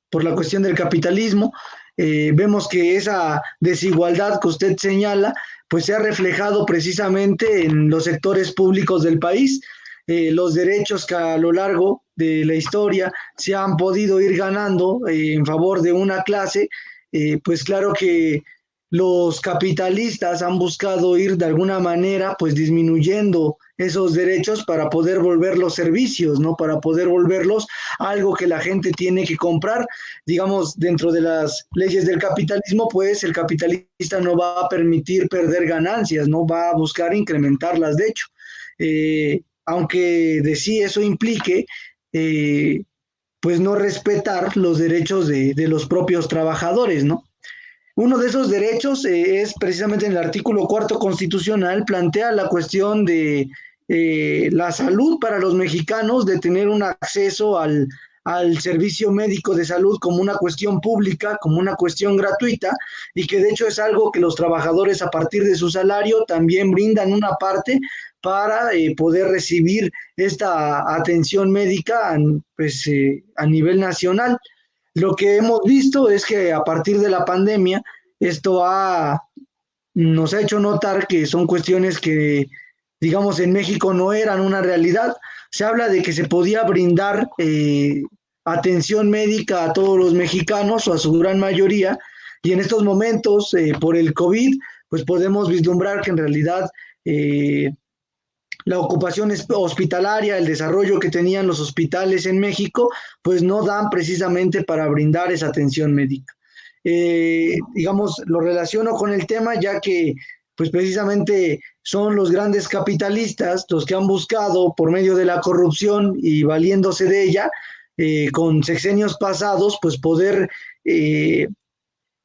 por la cuestión del capitalismo, vemos que esa desigualdad que usted señala pues se ha reflejado precisamente en los sectores públicos del país. Los derechos que a lo largo de la historia se han podido ir ganando en favor de una clase, pues claro que los capitalistas han buscado ir de alguna manera pues disminuyendo esos derechos para poder volverlos servicios, ¿no? Para poder volverlos algo que la gente tiene que comprar. Digamos, dentro de las leyes del capitalismo, pues el capitalista no va a permitir perder ganancias, no va a buscar incrementarlas, de hecho. Aunque de sí eso implique pues no respetar los derechos de los propios trabajadores, ¿no? Uno de esos derechos es precisamente en el artículo 4 constitucional, plantea la cuestión de la salud para los mexicanos, de tener un acceso al servicio médico de salud como una cuestión pública, como una cuestión gratuita, y que de hecho es algo que los trabajadores a partir de su salario también brindan una parte para poder recibir esta atención médica pues, a nivel nacional. Lo que hemos visto es que a partir de la pandemia esto nos ha hecho notar que son cuestiones que, digamos, en México no eran una realidad. Se habla de que se podía brindar atención médica a todos los mexicanos o a su gran mayoría, y en estos momentos, por el COVID, pues podemos vislumbrar que en realidad la ocupación hospitalaria, el desarrollo que tenían los hospitales en México, pues no dan precisamente para brindar esa atención médica. Digamos, lo relaciono con el tema ya que pues precisamente son los grandes capitalistas los que han buscado por medio de la corrupción y valiéndose de ella, con sexenios pasados, pues poder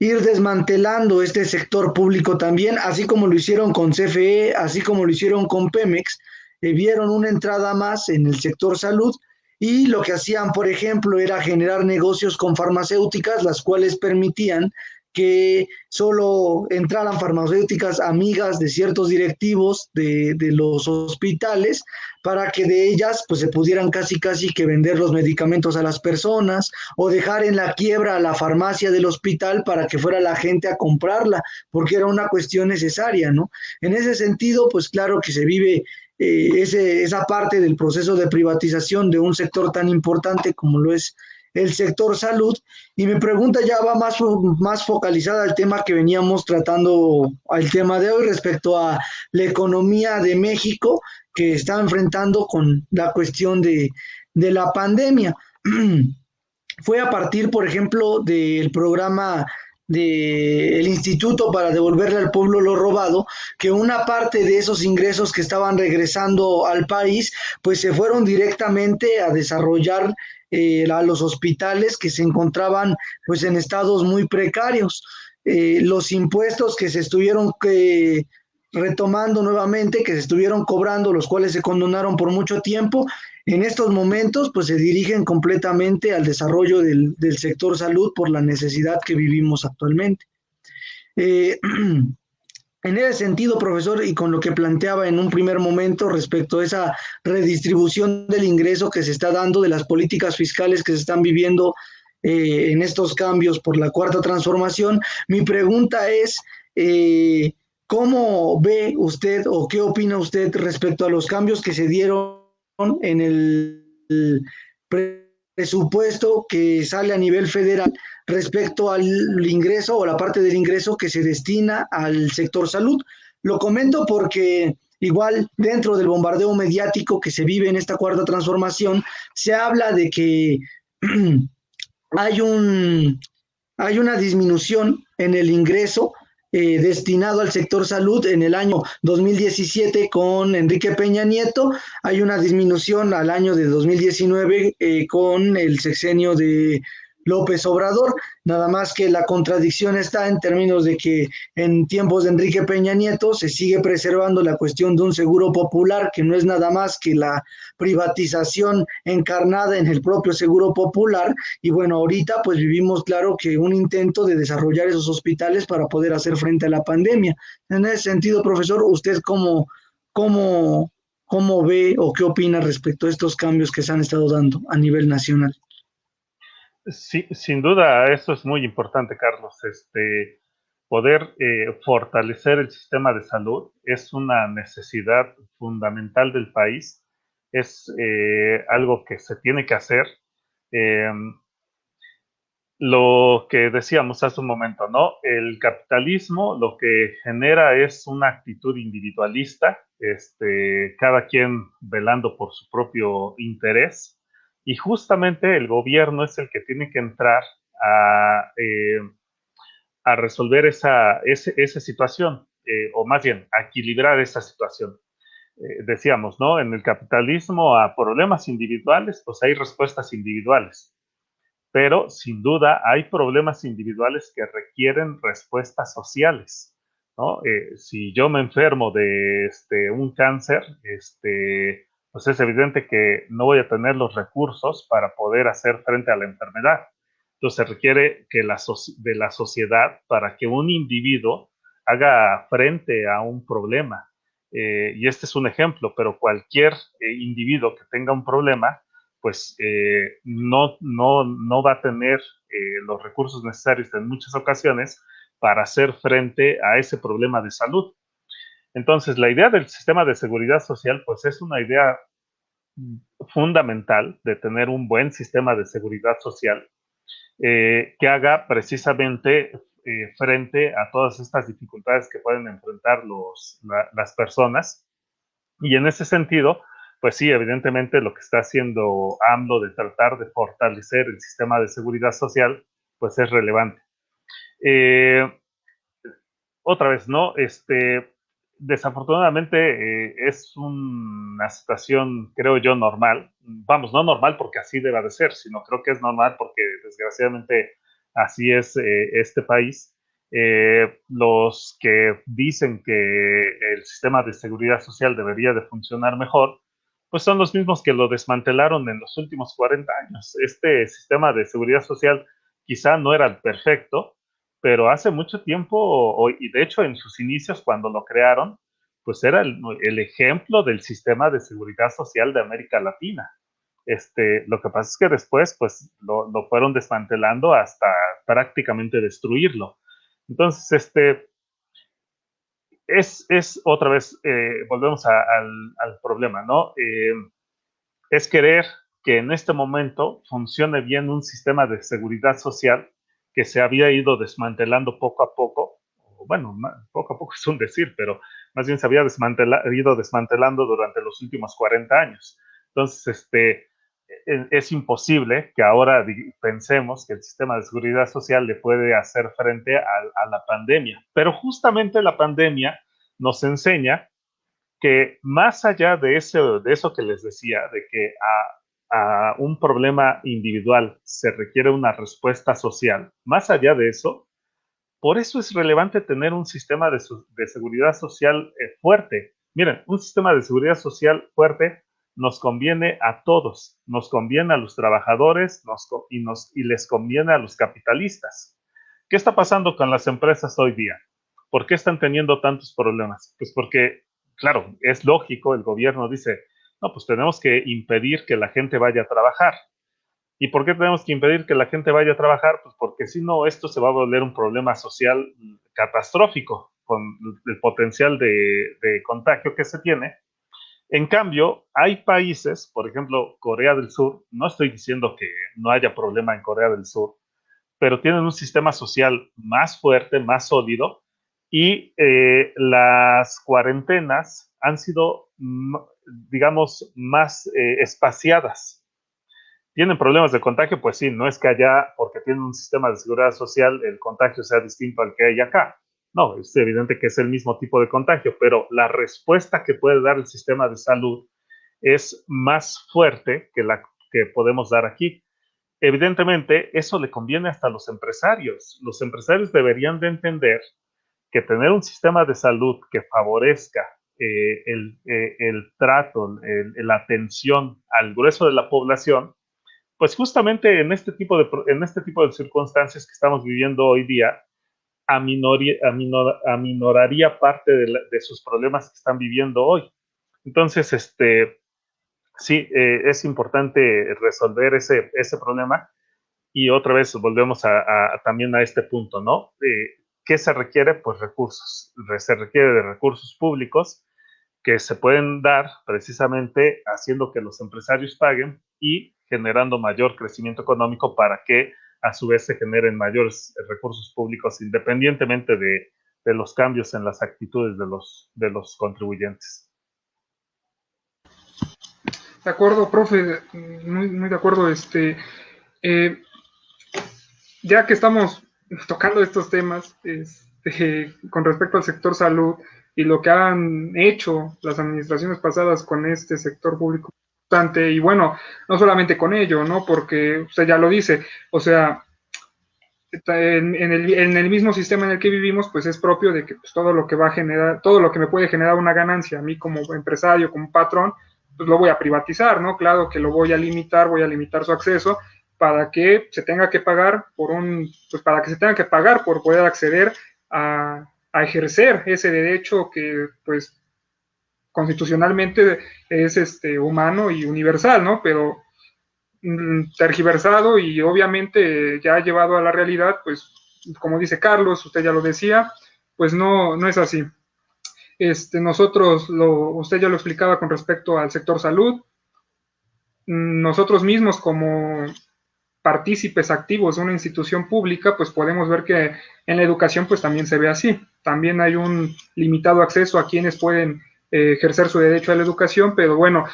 ir desmantelando este sector público también, así como lo hicieron con CFE, así como lo hicieron con Pemex. Vieron una entrada más en el sector salud, y lo que hacían, por ejemplo, era generar negocios con farmacéuticas, las cuales permitían que solo entraran farmacéuticas amigas de ciertos directivos de los hospitales para que de ellas pues se pudieran casi casi que vender los medicamentos a las personas o dejar en la quiebra a la farmacia del hospital para que fuera la gente a comprarla, porque era una cuestión necesaria, ¿no? En ese sentido, pues claro que se vive esa parte del proceso de privatización de un sector tan importante como lo es el sector salud. Y mi pregunta ya va más focalizada al tema que veníamos tratando, al tema de hoy respecto a la economía de México que está enfrentando con la cuestión de la pandemia. Fue a partir, por ejemplo, del programa del Instituto para devolverle al pueblo lo robado, que una parte de esos ingresos que estaban regresando al país, pues se fueron directamente a desarrollar a los hospitales que se encontraban pues en estados muy precarios. Los impuestos que se estuvieron retomando nuevamente, que se estuvieron cobrando, los cuales se condonaron por mucho tiempo, en estos momentos, pues se dirigen completamente al desarrollo del sector salud por la necesidad que vivimos actualmente. Eh, en ese sentido, profesor, y con lo que planteaba en un primer momento respecto a esa redistribución del ingreso que se está dando, de las políticas fiscales que se están viviendo en estos cambios por la cuarta transformación, mi pregunta es, ¿cómo ve usted o qué opina usted respecto a los cambios que se dieron en el presupuesto que sale a nivel federal respecto al ingreso o la parte del ingreso que se destina al sector salud? Lo comento porque igual dentro del bombardeo mediático que se vive en esta cuarta transformación, se habla de que hay un, hay una disminución en el ingreso destinado al sector salud en el año 2017 con Enrique Peña Nieto, hay una disminución al año de 2019 con el sexenio de López Obrador, nada más que la contradicción está en términos de que en tiempos de Enrique Peña Nieto se sigue preservando la cuestión de un seguro popular que no es nada más que la privatización encarnada en el propio seguro popular. Y bueno, ahorita pues vivimos claro que un intento de desarrollar esos hospitales para poder hacer frente a la pandemia. En ese sentido, profesor, ¿usted cómo, cómo ve o qué opina respecto a estos cambios que se han estado dando a nivel nacional? Sí, sin duda, eso es muy importante, Carlos. Poder fortalecer el sistema de salud es una necesidad fundamental del país. Es algo que se tiene que hacer. Eh, lo que decíamos hace un momento, ¿no? El capitalismo lo que genera es una actitud individualista, cada quien velando por su propio interés, y justamente el gobierno es el que tiene que entrar a, eh, a resolver esa situación, o más bien, a equilibrar esa situación. Decíamos, ¿no? En el capitalismo a problemas individuales, pues hay respuestas individuales, pero sin duda hay problemas individuales que requieren respuestas sociales, ¿no? Si yo me enfermo de un cáncer, pues es evidente que no voy a tener los recursos para poder hacer frente a la enfermedad. Entonces se requiere que de la sociedad para que un individuo haga frente a un problema. Y este es un ejemplo, pero cualquier individuo que tenga un problema, pues no va a tener los recursos necesarios en muchas ocasiones para hacer frente a ese problema de salud. Entonces, la idea del sistema de seguridad social, pues es una idea fundamental de tener un buen sistema de seguridad social que haga precisamente frente a todas estas dificultades que pueden enfrentar las personas. Y en ese sentido, pues sí, evidentemente lo que está haciendo AMLO de tratar de fortalecer el sistema de seguridad social, pues es relevante. Otra vez, ¿no? Desafortunadamente es una situación, creo yo, normal. Vamos, no normal porque así deba de ser, sino creo que es normal porque desgraciadamente así es este país. Los que dicen que el sistema de seguridad social debería de funcionar mejor, pues son los mismos que lo desmantelaron en los últimos 40 años. Este sistema de seguridad social quizá no era el perfecto, pero hace mucho tiempo, y de hecho en sus inicios cuando lo crearon, pues era el ejemplo del sistema de seguridad social de América Latina. Lo que pasa es que después pues lo fueron desmantelando hasta prácticamente destruirlo. Entonces, es otra vez, volvemos al problema, ¿no? Es querer que en este momento funcione bien un sistema de seguridad social que se había ido desmantelando poco a poco. Bueno, poco a poco es un decir, pero más bien se había ido desmantelando durante los últimos 40 años. Entonces, es imposible que ahora pensemos que el sistema de seguridad social le puede hacer frente a la pandemia. Pero justamente la pandemia nos enseña que más allá de eso que les decía, de que a un problema individual se requiere una respuesta social, más allá de eso, por eso es relevante tener un sistema de seguridad social fuerte. Miren, un sistema de seguridad social fuerte nos conviene a todos, nos conviene a los trabajadores y les conviene a los capitalistas. ¿Qué está pasando con las empresas hoy día? ¿Por qué están teniendo tantos problemas? Pues porque, claro, es lógico, el gobierno dice, no, pues tenemos que impedir que la gente vaya a trabajar. ¿Y por qué tenemos que impedir que la gente vaya a trabajar? Pues porque si no, esto se va a volver un problema social catastrófico con el potencial de contagio que se tiene. En cambio, hay países, por ejemplo, Corea del Sur, no estoy diciendo que no haya problema en Corea del Sur, pero tienen un sistema social más fuerte, más sólido, y las cuarentenas han sido, digamos, más espaciadas. ¿Tienen problemas de contagio? Pues sí, no es que allá, porque tienen un sistema de seguridad social, el contagio sea distinto al que hay acá. No, es evidente que es el mismo tipo de contagio, pero la respuesta que puede dar el sistema de salud es más fuerte que la que podemos dar aquí. Evidentemente, eso le conviene hasta a los empresarios. Los empresarios deberían de entender que tener un sistema de salud que favorezca el trato, la atención al grueso de la población, pues justamente en este tipo de circunstancias que estamos viviendo hoy día, aminoraría parte de sus problemas que están viviendo hoy. Entonces, sí, es importante resolver ese problema y otra vez volvemos también a este punto, ¿no? ¿Qué se requiere? Pues recursos. Se requiere de recursos públicos que se pueden dar precisamente haciendo que los empresarios paguen y generando mayor crecimiento económico para que a su vez se generen mayores recursos públicos independientemente de los cambios en las actitudes de los contribuyentes. De acuerdo, profe, muy de acuerdo. Ya que estamos tocando estos temas con respecto al sector salud y lo que han hecho las administraciones pasadas con este sector público importante, y bueno, no solamente con ello, ¿no? Porque usted ya lo dice, o sea, en el mismo sistema en el que vivimos, pues es propio de que pues, todo lo que va a generar, todo lo que me puede generar una ganancia a mí como empresario, como patrón, pues lo voy a privatizar, ¿no? Claro que lo voy a limitar su acceso para que se tenga que pagar pues para que se tenga que pagar por poder acceder a ejercer ese derecho que pues constitucionalmente es humano y universal, ¿no? Pero tergiversado y obviamente ya llevado a la realidad, pues como dice Carlos, usted ya lo decía, pues no es así. Usted ya lo explicaba con respecto al sector salud, nosotros mismos como partícipes activos de una institución pública, pues podemos ver que en la educación pues también se ve así. También hay un limitado acceso a quienes pueden ejercer su derecho a la educación, pero bueno,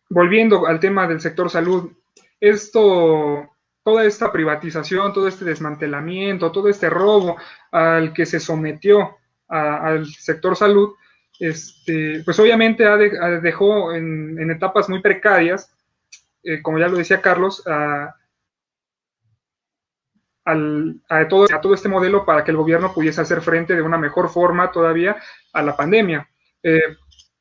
volviendo al tema del sector salud, toda esta privatización, todo este desmantelamiento, todo este robo al que se sometió al sector salud, pues obviamente dejó en etapas muy precarias, como ya lo decía Carlos, a todo este modelo para que el gobierno pudiese hacer frente de una mejor forma todavía a la pandemia.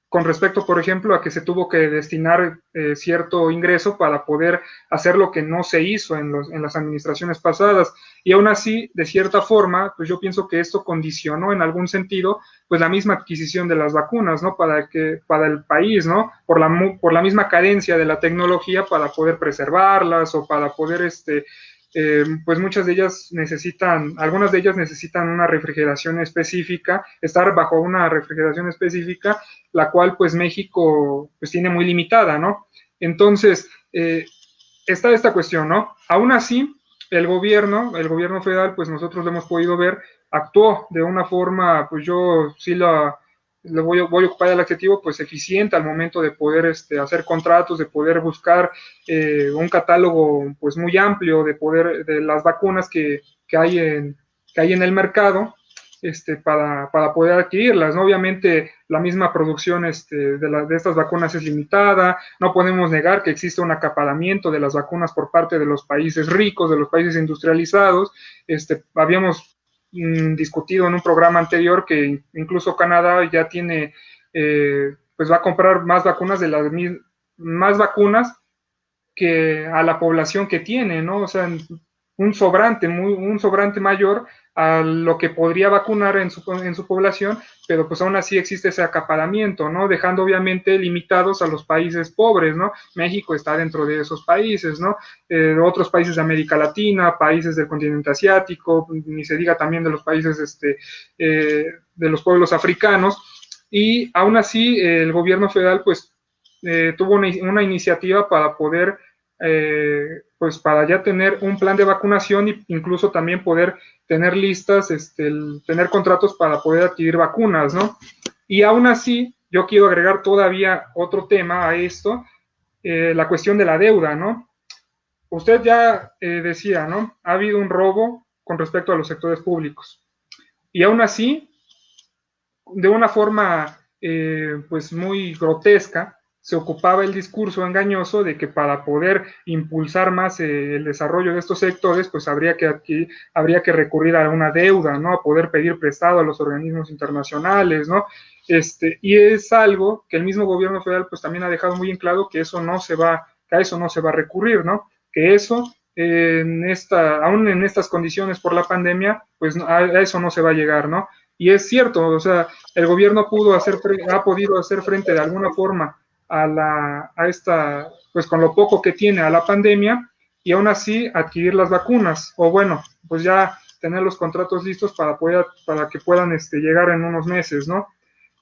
con respecto, por ejemplo, a que se tuvo que destinar cierto ingreso para poder hacer lo que no se hizo en las administraciones pasadas. Y aún así, de cierta forma, pues yo pienso que esto condicionó en algún sentido, pues la misma adquisición de las vacunas, ¿no? Para el país, ¿no? Por la misma carencia de la tecnología para poder preservarlas o para poder, pues muchas de ellas algunas de ellas necesitan una refrigeración específica, estar bajo una refrigeración específica, la cual pues México pues tiene muy limitada, ¿no? Entonces, está esta cuestión, ¿no? Aún así, el gobierno federal, pues nosotros lo hemos podido ver, actuó de una forma, pues yo sí le voy a ocupar el adjetivo, pues eficiente al momento de poder hacer contratos, de poder buscar un catálogo pues muy amplio de las vacunas que hay en el mercado, para poder adquirirlas, ¿no? Obviamente la misma producción de estas vacunas es limitada, no podemos negar que existe un acaparamiento de las vacunas por parte de los países ricos, de los países industrializados. Habíamos discutido en un programa anterior que incluso Canadá ya tiene, pues va a comprar más vacunas más vacunas que a la población que tiene, ¿no? O sea, un sobrante mayor a lo que podría vacunar en su población, pero pues aún así existe ese acaparamiento, ¿no? Dejando obviamente limitados a los países pobres, ¿no? México está dentro de esos países, ¿no? Otros países de América Latina, países del continente asiático, ni se diga también de los países, de los pueblos africanos, y aún así el gobierno federal pues tuvo una iniciativa para poder pues para ya tener un plan de vacunación e incluso también poder tener listas, tener contratos para poder adquirir vacunas, ¿no? Y aún así, yo quiero agregar todavía otro tema a esto, la cuestión de la deuda, ¿no? Usted ya decía, ¿no? Ha habido un robo con respecto a los sectores públicos. Y aún así, de una forma pues muy grotesca, se ocupaba el discurso engañoso de que para poder impulsar más el desarrollo de estos sectores, pues habría que recurrir a una deuda, ¿no? A poder pedir prestado a los organismos internacionales, ¿no? Y es algo que el mismo gobierno federal pues también ha dejado muy en claro que a eso no se va a recurrir, ¿no? Que eso aún en estas condiciones por la pandemia, pues a eso no se va a llegar, ¿no? Y es cierto, o sea, el gobierno ha podido hacer frente de alguna forma a esta, pues con lo poco que tiene a la pandemia, y aún así adquirir las vacunas, o bueno, pues ya tener los contratos listos para que puedan llegar en unos meses, ¿no?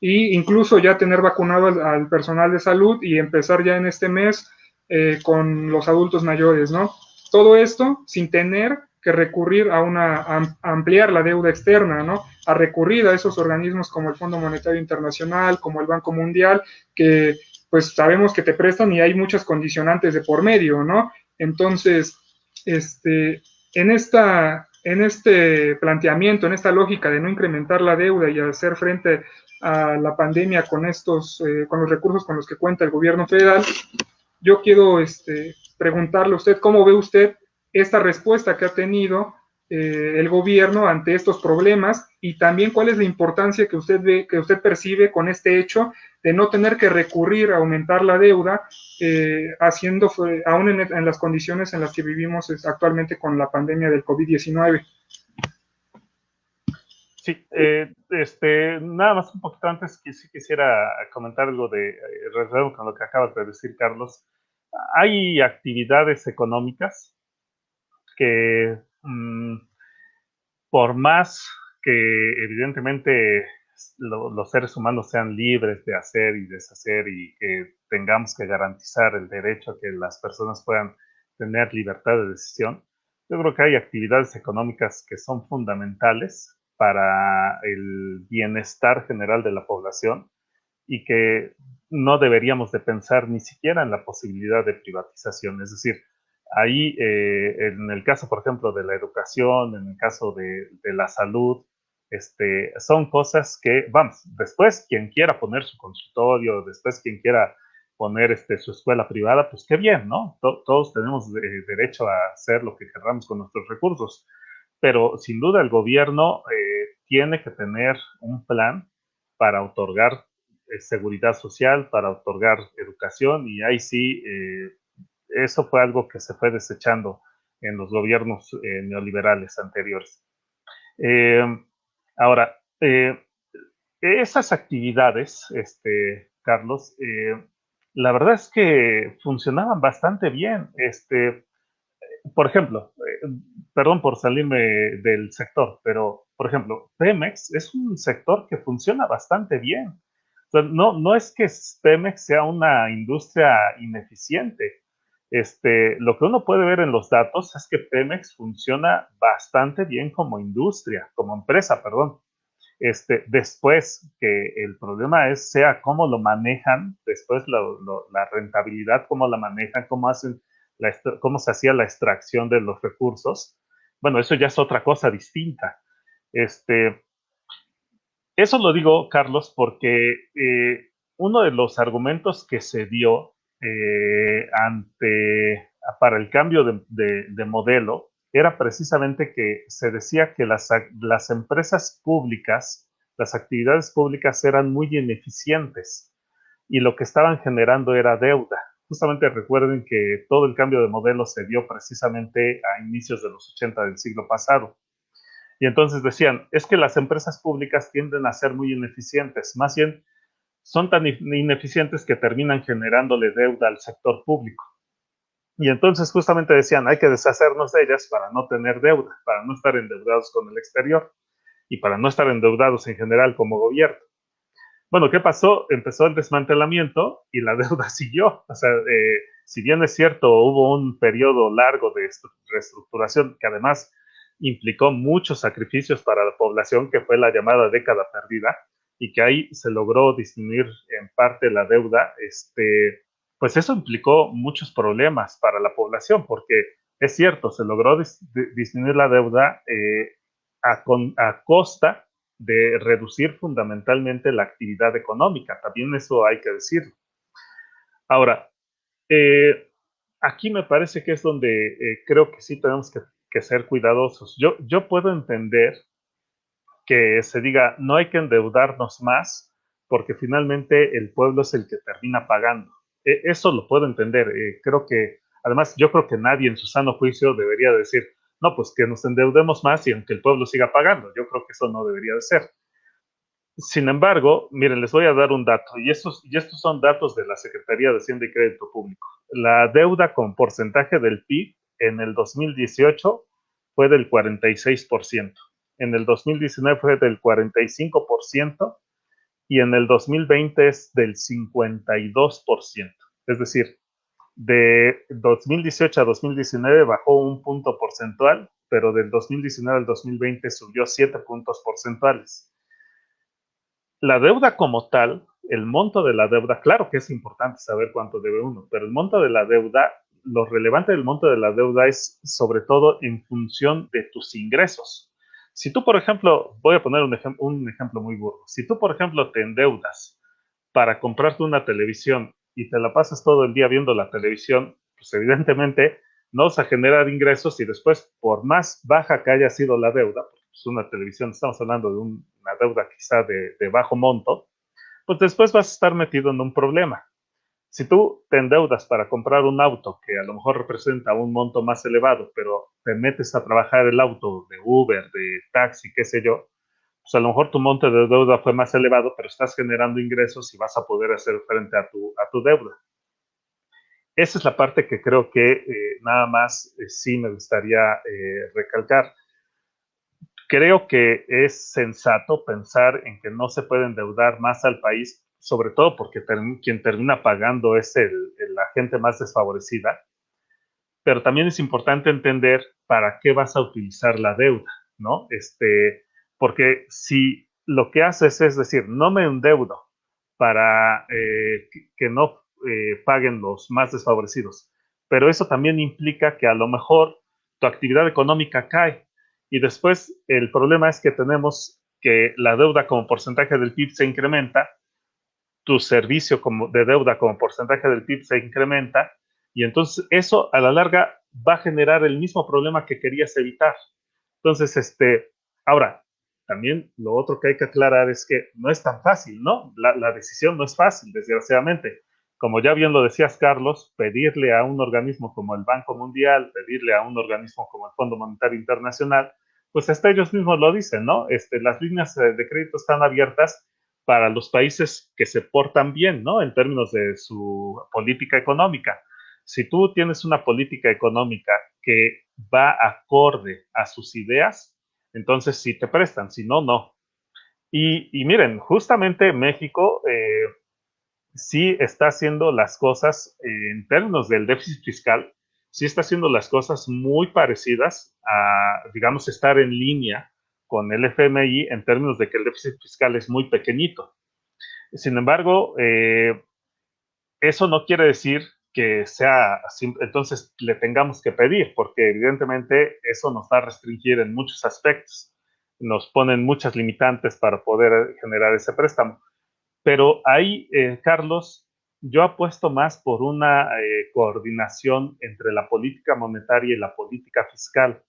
Y incluso ya tener vacunado al personal de salud y empezar ya en este mes con los adultos mayores, ¿no? Todo esto sin tener que recurrir a ampliar la deuda externa, ¿no? A recurrir a esos organismos como el Fondo Monetario Internacional, como el Banco Mundial, que pues sabemos que te prestan y hay muchas condicionantes de por medio, ¿no? Entonces, en este planteamiento, en esta lógica de no incrementar la deuda y hacer frente a la pandemia con con los recursos con los que cuenta el gobierno federal, yo quiero preguntarle a usted cómo ve usted esta respuesta que ha tenido el gobierno ante estos problemas y también cuál es la importancia que usted ve, que usted percibe con este hecho de no tener que recurrir a aumentar la deuda, aún en las condiciones en las que vivimos actualmente con la pandemia del COVID-19. Sí, nada más un poquito antes que sí quisiera comentar algo relacionado con lo que acabas de decir, Carlos. Hay actividades económicas que por más que evidentemente los seres humanos sean libres de hacer y deshacer y que tengamos que garantizar el derecho a que las personas puedan tener libertad de decisión, yo creo que hay actividades económicas que son fundamentales para el bienestar general de la población y que no deberíamos de pensar ni siquiera en la posibilidad de privatización. Es decir, ahí, en el caso, por ejemplo, de la educación, en el caso de la salud, son cosas que, vamos, después quien quiera poner su consultorio, después quien quiera poner su escuela privada, pues qué bien, ¿no? Todos tenemos derecho a hacer lo que queramos con nuestros recursos, pero sin duda el gobierno tiene que tener un plan para otorgar seguridad social, para otorgar educación, y ahí sí, eso fue algo que se fue desechando en los gobiernos neoliberales anteriores. Ahora, esas actividades, Carlos, la verdad es que funcionaban bastante bien. Por ejemplo, perdón por salirme del sector, pero, por ejemplo, Pemex es un sector que funciona bastante bien. O sea, no es que Pemex sea una industria ineficiente. Lo que uno puede ver en los datos es que Pemex funciona bastante bien como industria, como empresa, perdón. Después que el problema sea cómo lo manejan, después la rentabilidad, cómo la manejan, cómo se hacía la extracción de los recursos. Bueno, eso ya es otra cosa distinta. Eso lo digo, Carlos, porque uno de los argumentos que se dio para el cambio de modelo era precisamente que se decía que las empresas públicas, las actividades públicas eran muy ineficientes y lo que estaban generando era deuda. Justamente recuerden que todo el cambio de modelo se dio precisamente a inicios de los 80 del siglo pasado. Y entonces decían, es que las empresas públicas tienden a ser muy ineficientes, más bien son tan ineficientes que terminan generándole deuda al sector público. Y entonces justamente decían, hay que deshacernos de ellas para no tener deuda, para no estar endeudados con el exterior y para no estar endeudados en general como gobierno. Bueno, ¿qué pasó? Empezó el desmantelamiento y la deuda siguió. O sea, si bien es cierto, hubo un periodo largo de reestructuración que además implicó muchos sacrificios para la población, que fue la llamada década perdida, y que ahí se logró disminuir en parte la deuda, pues eso implicó muchos problemas para la población, porque es cierto, se logró disminuir la deuda a costa de reducir fundamentalmente la actividad económica. También eso hay que decirlo. Ahora, aquí me parece que es donde creo que sí tenemos que ser cuidadosos. Yo puedo entender que se diga, no hay que endeudarnos más, porque finalmente el pueblo es el que termina pagando. Eso lo puedo entender. Creo que, además, yo creo que nadie en su sano juicio debería decir, no, pues que nos endeudemos más y aunque el pueblo siga pagando. Yo creo que eso no debería de ser. Sin embargo, miren, les voy a dar un dato, y estos son datos de la Secretaría de Hacienda y Crédito Público. La deuda con porcentaje del PIB en el 2018 fue del 46%, en el 2019 fue del 45% y en el 2020 es del 52%. Es decir, de 2018 a 2019 bajó un punto porcentual, pero del 2019 al 2020 subió 7 puntos porcentuales. La deuda como tal, el monto de la deuda, claro que es importante saber cuánto debe uno, pero el monto de la deuda, lo relevante del monto de la deuda es sobre todo en función de tus ingresos. Si tú, por ejemplo, voy a poner un ejemplo muy burdo, si tú, por ejemplo, te endeudas para comprarte una televisión y te la pasas todo el día viendo la televisión, pues evidentemente no vas a generar ingresos y después, por más baja que haya sido la deuda, pues una televisión, estamos hablando de una deuda quizá de bajo monto, pues después vas a estar metido en un problema. Si tú te endeudas para comprar un auto que a lo mejor representa un monto más elevado, pero te metes a trabajar el auto de Uber, de taxi, qué sé yo, pues a lo mejor tu monto de deuda fue más elevado, pero estás generando ingresos y vas a poder hacer frente a tu deuda. Esa es la parte que creo que nada más sí me gustaría recalcar. Creo que es sensato pensar en que no se puede endeudar más al país, sobre todo porque quien termina pagando es la gente más desfavorecida, pero también es importante entender para qué vas a utilizar la deuda, ¿no? Porque si lo que haces es decir, no me endeudo para que no paguen los más desfavorecidos, pero eso también implica que a lo mejor tu actividad económica cae y después el problema es que tenemos que la deuda como porcentaje del PIB se incrementa, tu servicio de deuda como porcentaje del PIB se incrementa y entonces eso a la larga va a generar el mismo problema que querías evitar. Entonces, ahora, también lo otro que hay que aclarar es que no es tan fácil, ¿no? La decisión no es fácil, desgraciadamente. Como ya bien lo decías, Carlos, pedirle a un organismo como el Banco Mundial, pedirle a un organismo como el Fondo Monetario Internacional, pues hasta ellos mismos lo dicen, ¿no? Las líneas de crédito están abiertas para los países que se portan bien, ¿no? En términos de su política económica. Si tú tienes una política económica que va acorde a sus ideas, entonces sí te prestan, si no, no. Y miren, justamente México sí está haciendo las cosas en términos del déficit fiscal, sí está haciendo las cosas muy parecidas a, digamos, estar en línea con el FMI en términos de que el déficit fiscal es muy pequeñito. Sin embargo, eso no quiere decir que sea, entonces le tengamos que pedir, porque evidentemente eso nos va a restringir en muchos aspectos, nos ponen muchas limitantes para poder generar ese préstamo. Pero ahí, Carlos, yo apuesto más por una coordinación entre la política monetaria y la política fiscal.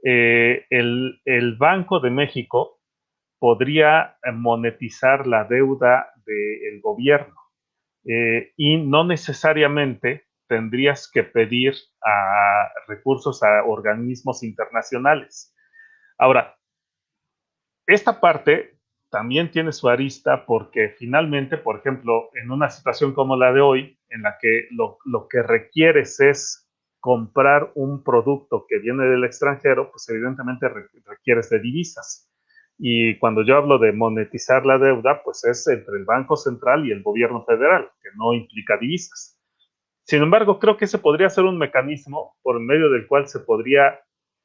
El Banco de México podría monetizar la deuda del gobierno y no necesariamente tendrías que pedir a recursos a organismos internacionales. Ahora, esta parte también tiene su arista porque finalmente, por ejemplo, en una situación como la de hoy, en la que lo que requieres es comprar un producto que viene del extranjero, pues evidentemente requieres de divisas. Y cuando yo hablo de monetizar la deuda, pues es entre el Banco Central y el gobierno federal, que no implica divisas. Sin embargo, creo que ese podría ser un mecanismo por medio del cual se podría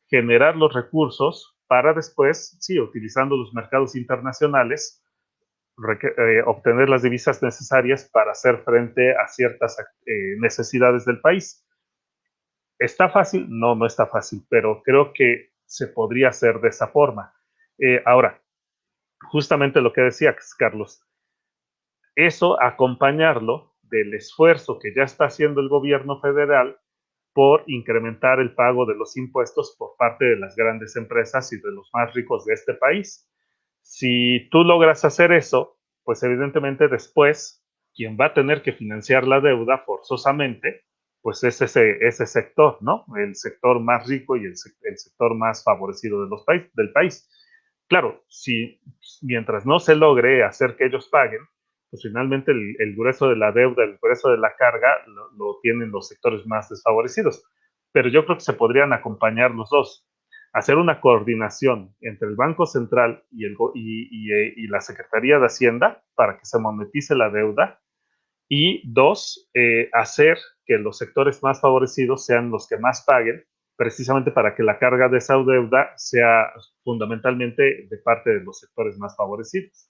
generar los recursos para después, sí, utilizando los mercados internacionales, obtener las divisas necesarias para hacer frente a ciertas necesidades del país. ¿Está fácil? No, no está fácil, pero creo que se podría hacer de esa forma. Ahora, justamente lo que decía Carlos, eso acompañarlo del esfuerzo que ya está haciendo el gobierno federal por incrementar el pago de los impuestos por parte de las grandes empresas y de los más ricos de este país. Si tú logras hacer eso, pues evidentemente después quien va a tener que financiar la deuda forzosamente, pues es ese sector, ¿no? El sector más rico y el sector más favorecido del país. Claro, si mientras no se logre hacer que ellos paguen, pues finalmente el grueso de la deuda, el grueso de la carga lo tienen los sectores más desfavorecidos. Pero yo creo que se podrían acompañar los dos. Hacer una coordinación entre el Banco Central y la Secretaría de Hacienda para que se monetice la deuda. Y dos, hacer que los sectores más favorecidos sean los que más paguen, precisamente para que la carga de esa deuda sea fundamentalmente de parte de los sectores más favorecidos.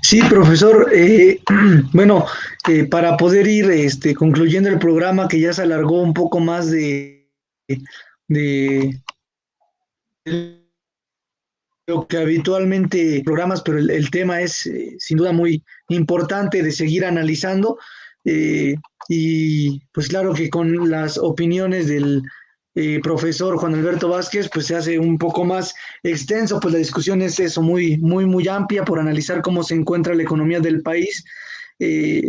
Sí, profesor. Bueno, para poder ir concluyendo el programa que ya se alargó un poco más de lo que habitualmente programas, pero el tema es sin duda muy importante de seguir analizando. eh, y pues claro que con las opiniones del profesor Juan Alberto Vázquez, pues se hace un poco más extenso, pues la discusión es eso, muy amplia por analizar cómo se encuentra la economía del país,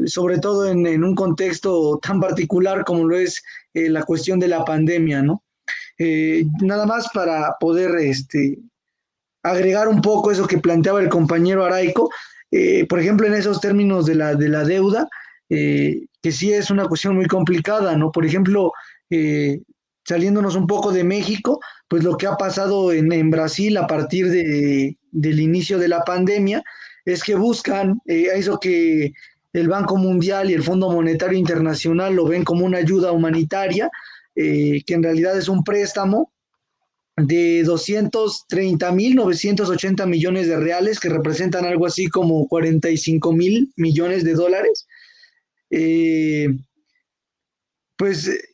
sobre todo en un contexto tan particular como lo es la cuestión de la pandemia, ¿no? Nada más para poder agregar un poco eso que planteaba el compañero Araico, por ejemplo, en esos términos de la deuda, que sí es una cuestión muy complicada, ¿no? Por ejemplo, saliéndonos un poco de México, pues lo que ha pasado en Brasil a partir del inicio de la pandemia es que buscan eso que el Banco Mundial y el Fondo Monetario Internacional lo ven como una ayuda humanitaria, que en realidad es un préstamo de 230.980 millones de reales, que representan algo así como 45.000 millones de dólares. Eh, pues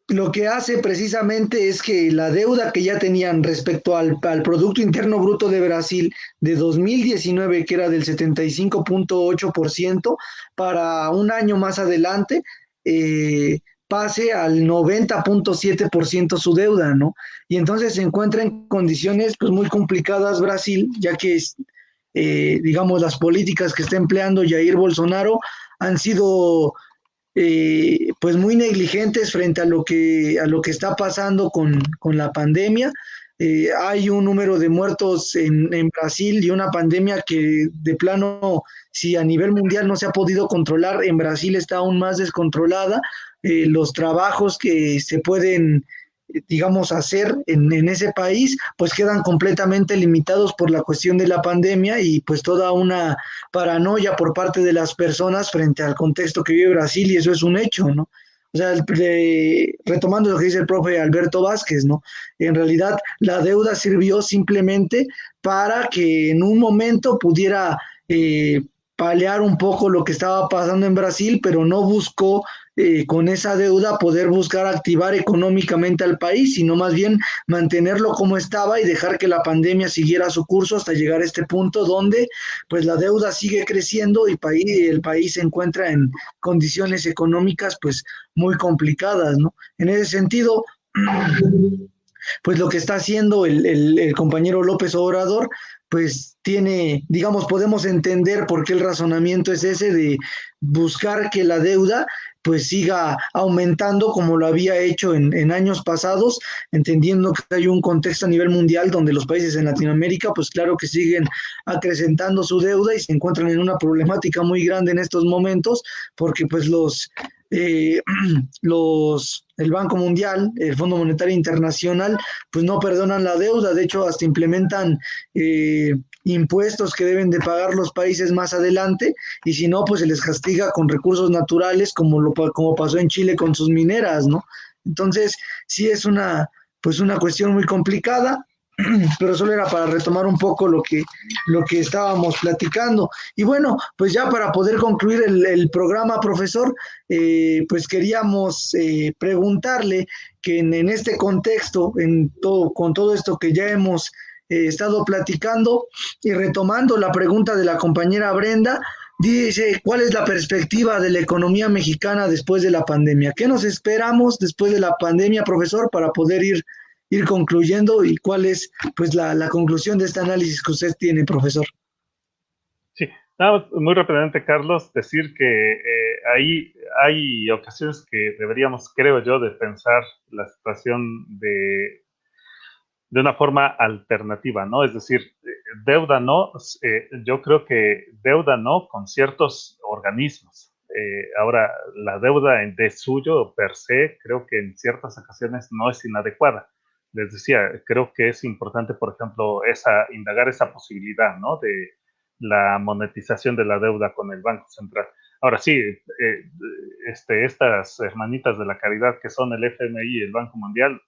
lo que hace precisamente es que la deuda que ya tenían respecto al Producto Interno Bruto de Brasil de 2019, que era del 75.8%, para un año más adelante, pase al 90.7% su deuda, ¿no? Y entonces se encuentra en condiciones pues muy complicadas Brasil, ya que digamos, las políticas que está empleando Jair Bolsonaro han sido pues muy negligentes frente a lo que está pasando con la pandemia. Hay un número de muertos en Brasil y una pandemia que de plano, si a nivel mundial no se ha podido controlar, en Brasil está aún más descontrolada. Los trabajos que se pueden, digamos, hacer en ese país, pues quedan completamente limitados por la cuestión de la pandemia y pues toda una paranoia por parte de las personas frente al contexto que vive Brasil y eso es un hecho, ¿no? O sea, retomando lo que dice el profe Alberto Vázquez, ¿no? En realidad la deuda sirvió simplemente para que en un momento pudiera paliar un poco lo que estaba pasando en Brasil, pero no buscó con esa deuda poder buscar activar económicamente al país, sino más bien mantenerlo como estaba y dejar que la pandemia siguiera su curso hasta llegar a este punto donde pues la deuda sigue creciendo y el país se encuentra en condiciones económicas pues muy complicadas, ¿no? En ese sentido, pues lo que está haciendo el compañero López Obrador, pues tiene, digamos, podemos entender por qué el razonamiento es ese de buscar que la deuda pues siga aumentando como lo había hecho en años pasados, entendiendo que hay un contexto a nivel mundial donde los países en Latinoamérica pues claro que siguen acrecentando su deuda y se encuentran en una problemática muy grande en estos momentos porque pues eh, el Banco Mundial, el Fondo Monetario Internacional, pues no perdonan la deuda, de hecho hasta implementan impuestos que deben de pagar los países más adelante y si no, pues se les castiga con recursos naturales como pasó en Chile con sus mineras, ¿no? Entonces, sí es pues una cuestión muy complicada, pero solo era para retomar un poco lo que estábamos platicando. Y bueno, pues ya para poder concluir el programa, profesor, pues queríamos preguntarle que en este contexto, con todo esto que ya hemos estado platicando y retomando la pregunta de la compañera Brenda, dice, ¿cuál es la perspectiva de la economía mexicana después de la pandemia? ¿Qué nos esperamos después de la pandemia, profesor, para poder ir concluyendo y cuál es pues la conclusión de este análisis que usted tiene, profesor? Sí, nada, muy rápidamente, Carlos, decir que ahí hay ocasiones que deberíamos, creo yo, de pensar la situación de una forma alternativa, ¿no? Es decir, deuda no, yo creo que deuda no con ciertos organismos. Ahora, la deuda de suyo per se, creo que en ciertas ocasiones no es inadecuada. Les decía, creo que es importante, por ejemplo, indagar esa posibilidad, ¿no? De la monetización de la deuda con el Banco Central. Ahora sí, estas hermanitas de la caridad que son el FMI y el Banco Mundial,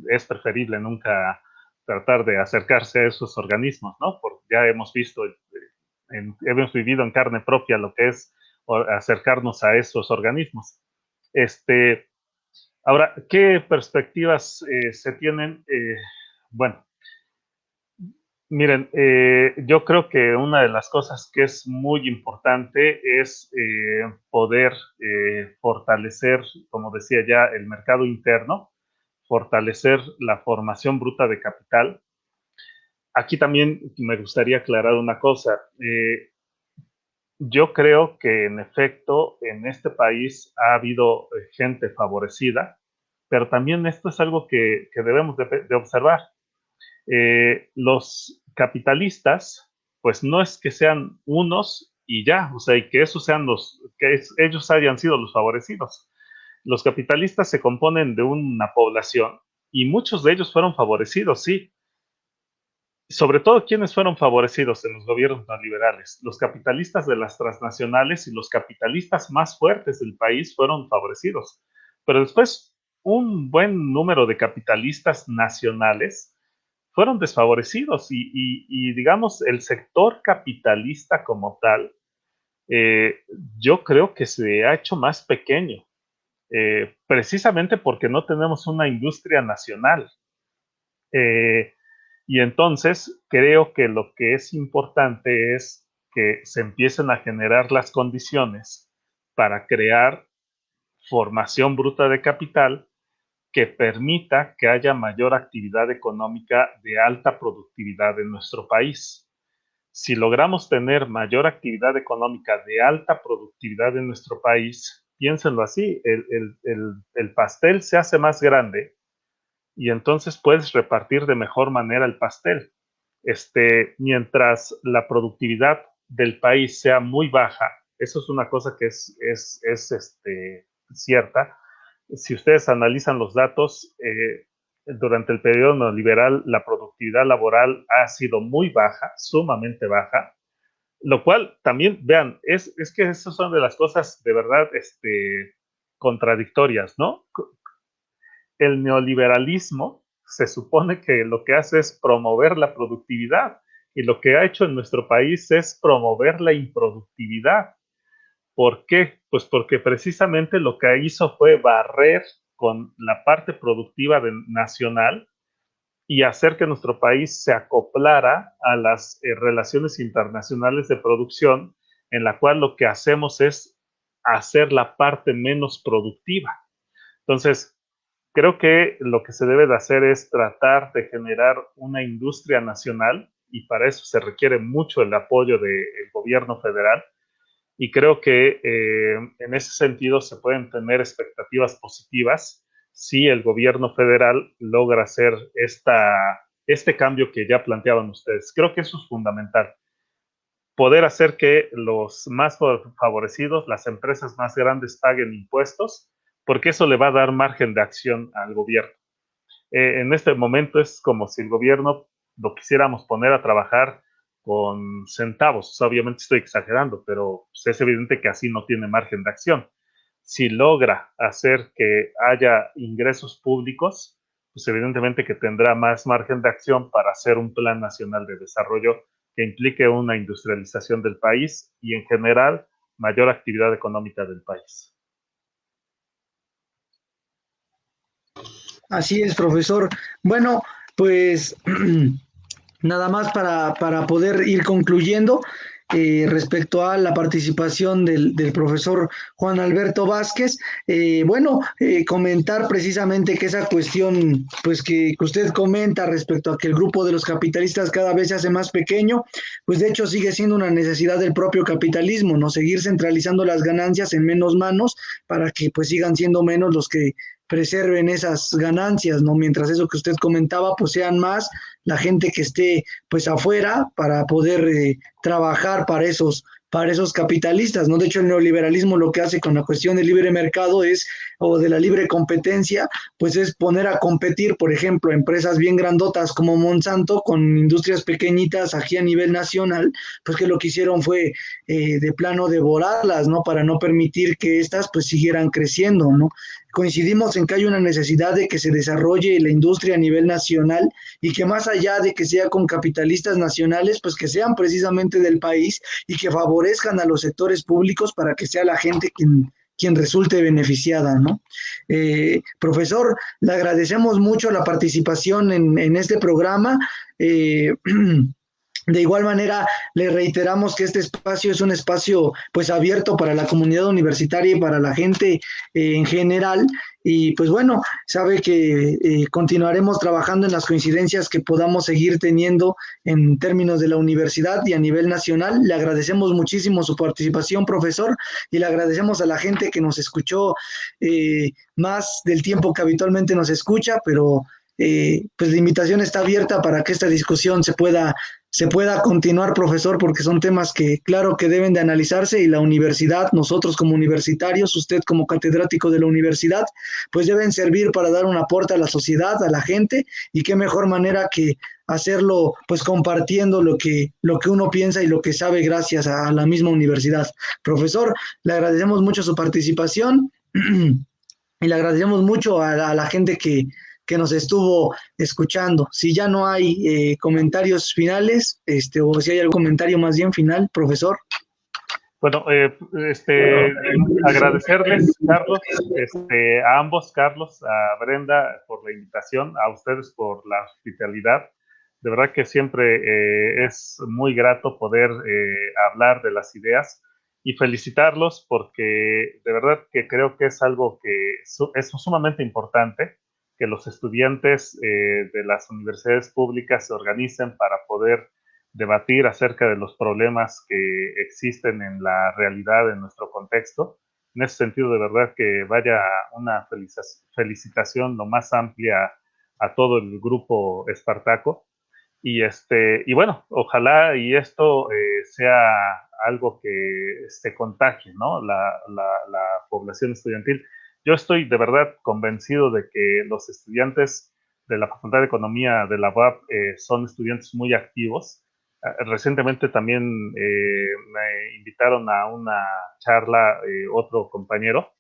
es preferible nunca tratar de acercarse a esos organismos, ¿no? Porque ya hemos visto, hemos vivido en carne propia lo que es acercarnos a esos organismos. Ahora, ¿qué perspectivas se tienen? Bueno, miren, yo creo que una de las cosas que es muy importante es poder fortalecer, como decía ya, el mercado interno, fortalecer la formación bruta de capital. Aquí también me gustaría aclarar una cosa. Yo creo que en efecto en este país ha habido gente favorecida, pero también esto es algo que debemos de observar. Los capitalistas, pues no es que sean unos y ya, o sea, y que esos sean ellos hayan sido los favorecidos. Los capitalistas se componen de una población y muchos de ellos fueron favorecidos, sí, sobre todo quienes fueron favorecidos en los gobiernos neoliberales. Los capitalistas de las transnacionales y los capitalistas más fuertes del país fueron favorecidos. Pero después, un buen número de capitalistas nacionales fueron desfavorecidos y digamos, el sector capitalista como tal, eh, yo creo que se ha hecho más pequeño, precisamente porque no tenemos una industria nacional. Eh, y entonces creo que lo que es importante es que se empiecen a generar las condiciones para crear formación bruta de capital que permita que haya mayor actividad económica de alta productividad en nuestro país. Si logramos tener mayor actividad económica de alta productividad en nuestro país, piénsenlo así, el pastel se hace más grande y entonces puedes repartir de mejor manera el pastel. Mientras la productividad del país sea muy baja, eso es una cosa que es cierta. Si ustedes analizan los datos, durante el periodo neoliberal la productividad laboral ha sido muy baja, sumamente baja, lo cual también, vean, es que esas son de las cosas de verdad contradictorias, ¿no? El neoliberalismo se supone que lo que hace es promover la productividad y lo que ha hecho en nuestro país es promover la improductividad. ¿Por qué? Pues porque precisamente lo que hizo fue barrer con la parte productiva nacional y hacer que nuestro país se acoplara a las relaciones internacionales de producción, en la cual lo que hacemos es hacer la parte menos productiva. Entonces, creo que lo que se debe de hacer es tratar de generar una industria nacional y para eso se requiere mucho el apoyo del gobierno federal y creo que en ese sentido se pueden tener expectativas positivas si el gobierno federal logra hacer este cambio que ya planteaban ustedes. Creo que eso es fundamental. Poder hacer que los más favorecidos, las empresas más grandes, paguen impuestos, porque eso le va a dar margen de acción al gobierno. En este momento es como si el gobierno lo quisiéramos poner a trabajar con centavos. O sea, obviamente estoy exagerando, pero pues, es evidente que así no tiene margen de acción. Si logra hacer que haya ingresos públicos, pues evidentemente que tendrá más margen de acción para hacer un plan nacional de desarrollo que implique una industrialización del país y en general mayor actividad económica del país. Así es, profesor. Bueno, pues nada más para poder ir concluyendo respecto a la participación del profesor Juan Alberto Vázquez. Bueno, comentar precisamente que esa cuestión, pues que usted comenta respecto a que el grupo de los capitalistas cada vez se hace más pequeño, pues de hecho sigue siendo una necesidad del propio capitalismo, ¿no? Seguir centralizando las ganancias en menos manos para que pues sigan siendo menos los que preserven esas ganancias, ¿no? Mientras eso que usted comentaba, pues sean más la gente que esté pues afuera para poder trabajar para esos capitalistas, ¿no? De hecho, el neoliberalismo lo que hace con la cuestión del libre mercado es, o de la libre competencia, pues es poner a competir, por ejemplo, empresas bien grandotas como Monsanto con industrias pequeñitas aquí a nivel nacional, pues que lo que hicieron fue de plano devorarlas, ¿no? Para no permitir que éstas pues siguieran creciendo, ¿no? Coincidimos en que hay una necesidad de que se desarrolle la industria a nivel nacional y que más allá de que sea con capitalistas nacionales, pues que sean precisamente del país y que favorezcan a los sectores públicos para que sea la gente quien resulte beneficiada, ¿no? Profesor, le agradecemos mucho la participación en este programa. De igual manera, le reiteramos que este espacio es un espacio pues abierto para la comunidad universitaria y para la gente en general. Y pues bueno, sabe que continuaremos trabajando en las coincidencias que podamos seguir teniendo en términos de la universidad y a nivel nacional. Le agradecemos muchísimo su participación, profesor, y le agradecemos a la gente que nos escuchó más del tiempo que habitualmente nos escucha, pero pues la invitación está abierta para que esta discusión se pueda continuar, profesor, porque son temas que, claro, que deben de analizarse y la universidad, nosotros como universitarios, usted como catedrático de la universidad, pues deben servir para dar un aporte a la sociedad, a la gente, y qué mejor manera que hacerlo, pues compartiendo lo que uno piensa y lo que sabe gracias a la misma universidad. Profesor, le agradecemos mucho su participación y le agradecemos mucho a la gente que nos estuvo escuchando. Si ya no hay comentarios finales, o si hay algún comentario más bien final, profesor. Bueno, agradecerles, Carlos, a ambos, Carlos, a Brenda por la invitación, a ustedes por la hospitalidad. De verdad que siempre es muy grato poder hablar de las ideas y felicitarlos porque de verdad que creo que es algo que es sumamente importante que los estudiantes de las universidades públicas se organicen para poder debatir acerca de los problemas que existen en la realidad en nuestro contexto. En ese sentido, de verdad que vaya una felicitación lo más amplia a todo el grupo Espartaco. Y bueno, ojalá y esto sea algo que se contagie, ¿no? La población estudiantil. Yo estoy de verdad convencido de que los estudiantes de la Facultad de Economía de la UAP son estudiantes muy activos. Recientemente también me invitaron a una charla otro compañero.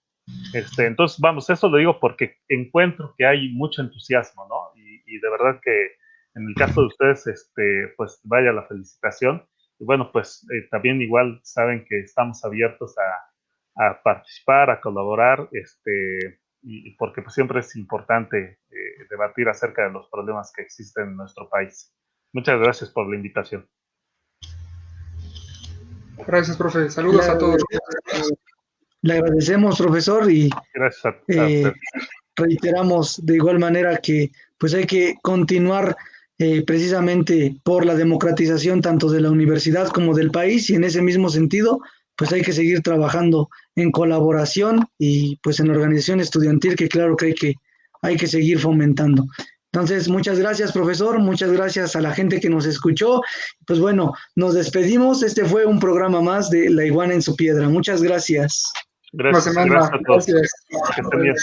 Entonces, vamos, eso lo digo porque encuentro que hay mucho entusiasmo, ¿no? Y de verdad que en el caso de ustedes, pues vaya la felicitación. Y bueno, pues también igual saben que estamos abiertos a participar, a colaborar, y porque pues siempre es importante debatir acerca de los problemas que existen en nuestro país. Muchas gracias por la invitación. Gracias, profe. Saludos a todos. Le agradecemos, profesor, y gracias a usted. Reiteramos de igual manera que pues hay que continuar precisamente por la democratización tanto de la universidad como del país, y en ese mismo sentido pues hay que seguir trabajando en colaboración y pues en la organización estudiantil, que claro que hay que seguir fomentando. Entonces, muchas gracias, profesor, muchas gracias a la gente que nos escuchó. Pues bueno, nos despedimos. Este fue un programa más de La Iguana en su Piedra. Muchas gracias. Gracias a todos. Que estén bien.